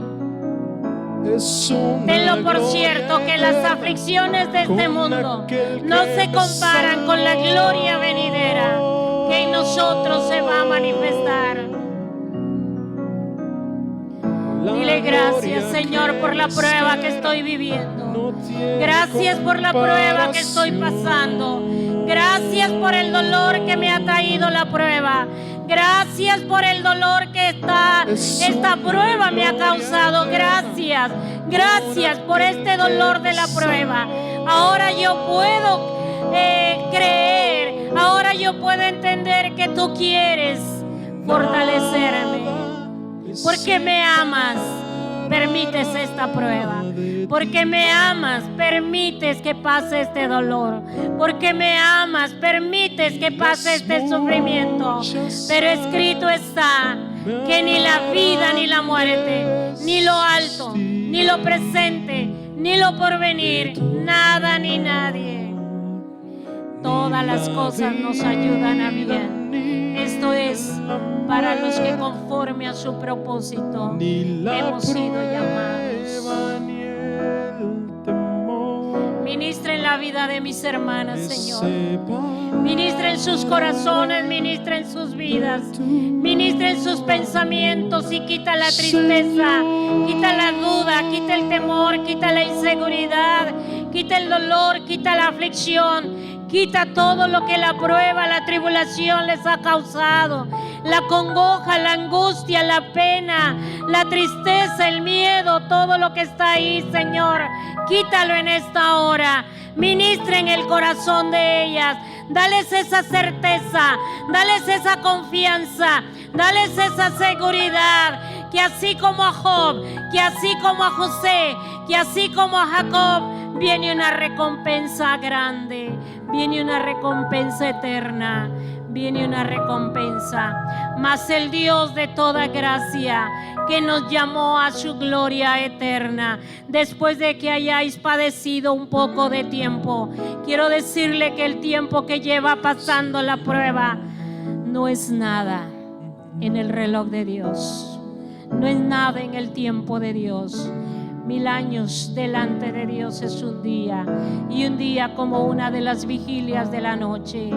tenlo por cierto que las aflicciones de este mundo no se comparan con la gloria venidera que en nosotros se va a manifestar. Dile: gracias, Señor, por la prueba que estoy viviendo. Gracias por la prueba que estoy pasando. Gracias por el dolor que me ha traído la prueba. Gracias por el dolor que esta prueba me ha causado. Gracias. Gracias por este dolor de la prueba. Ahora yo puedo creer. Ahora yo puedo entender que tú quieres fortalecerme. Porque me amas, permites esta prueba. Porque me amas, permites que pase este dolor. Porque me amas, permites que pase este sufrimiento. Pero escrito está que ni la vida ni la muerte, ni lo alto, ni lo presente, ni lo porvenir, nada ni nadie, todas las cosas nos ayudan a bien. Esto es para los que conforme a su propósito hemos sido llamados. Ministra en la vida de mis hermanas, Señor. Ministra en sus corazones, ministra en sus vidas, ministra en sus pensamientos y quita la tristeza, quita la duda, quita el temor, quita la inseguridad, quita el dolor, quita la aflicción. Quita todo lo que la prueba, la tribulación les ha causado. La congoja, la angustia, la pena, la tristeza, el miedo, todo lo que está ahí, Señor. Quítalo en esta hora. Ministra en el corazón de ellas. Dales esa certeza, dales esa confianza, dales esa seguridad. Que así como a Job, que así como a José, que así como a Jacob, viene una recompensa grande, viene una recompensa eterna, viene una recompensa. Mas el Dios de toda gracia, que nos llamó a su gloria eterna, después de que hayáis padecido un poco de tiempo, quiero decirle que el tiempo que lleva pasando la prueba no es nada en el reloj de Dios, no es nada en el tiempo de Dios. 1000 años delante de Dios es un día, y un día como una de las vigilias de la noche.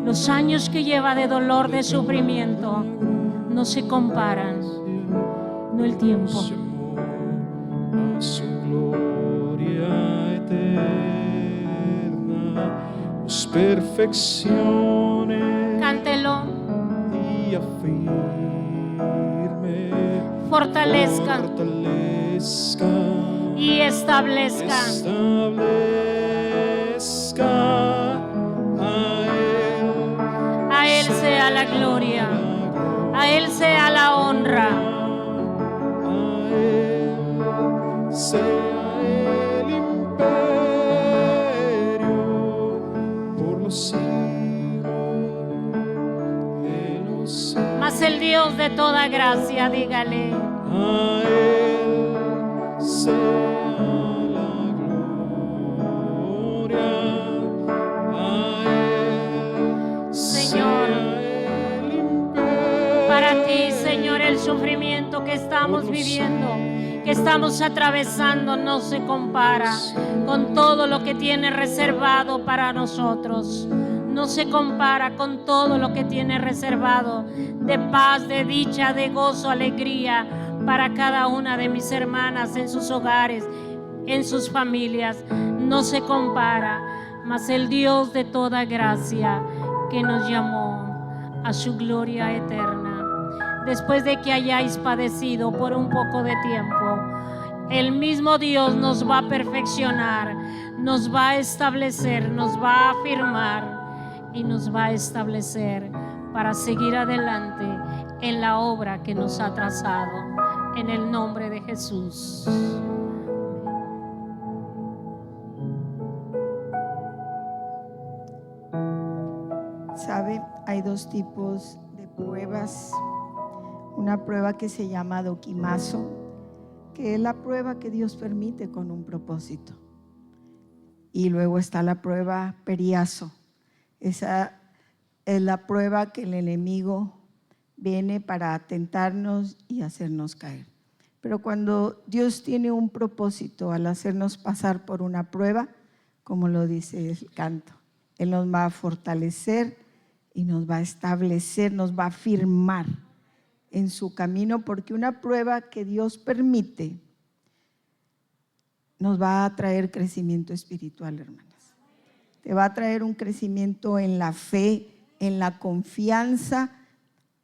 Los años que lleva de dolor, de sufrimiento, no se comparan, no el tiempo. A su gloria eterna, os perfeccione. Cántelo. Y afirme, Fortalezca y establezca. A Él sea la gloria, a Él sea la honra. A Él sea el imperio por los siglos de los siglos. Mas el Dios de toda gracia, dígale: a Él sea la gloria, a Él Señor, sea el imperio. para ti, Señor, el sufrimiento que estamos viviendo, que estamos atravesando, no se compara con todo lo que tiene reservado para nosotros. No se compara con todo lo que tiene reservado de paz, de dicha, de gozo, alegría para cada una de mis hermanas en sus hogares, en sus familias. No se compara, mas el Dios de toda gracia, que nos llamó a su gloria eterna, después de que hayáis padecido por un poco de tiempo, el mismo Dios nos va a perfeccionar, nos va a establecer, nos va a afirmar y nos va a establecer para seguir adelante en la obra que nos ha trazado, en el nombre de Jesús. ¿Sabe? Hay dos tipos de pruebas. Una prueba que se llama doquimazo, que es la prueba que Dios permite con un propósito. Y luego está la prueba periazo. Esa es la prueba que el enemigo viene para tentarnos y hacernos caer. Pero cuando Dios tiene un propósito al hacernos pasar por una prueba, como lo dice el canto, Él nos va a fortalecer y nos va a establecer, nos va a afirmar en su camino, porque una prueba que Dios permite nos va a traer crecimiento espiritual, hermanas. Te va a traer un crecimiento en la fe, en la confianza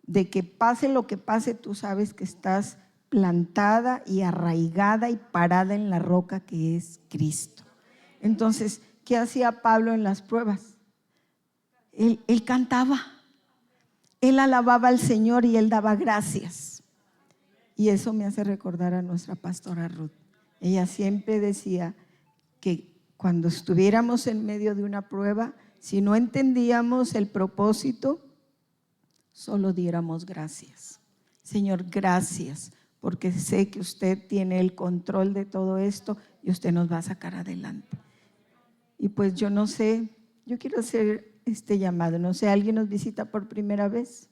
de que pase lo que pase, tú sabes que estás plantada y arraigada y parada en la roca que es Cristo. Entonces, ¿qué hacía Pablo en las pruebas? Él cantaba, él alababa al Señor y él daba gracias. Y eso me hace recordar a nuestra pastora Ruth. Ella siempre decía que cuando estuviéramos en medio de una prueba, si no entendíamos el propósito, solo diéramos gracias. Señor, gracias, porque sé que usted tiene el control de todo esto y usted nos va a sacar adelante. Y pues yo no sé, yo quiero hacer este llamado, no sé, ¿alguien nos visita por primera vez?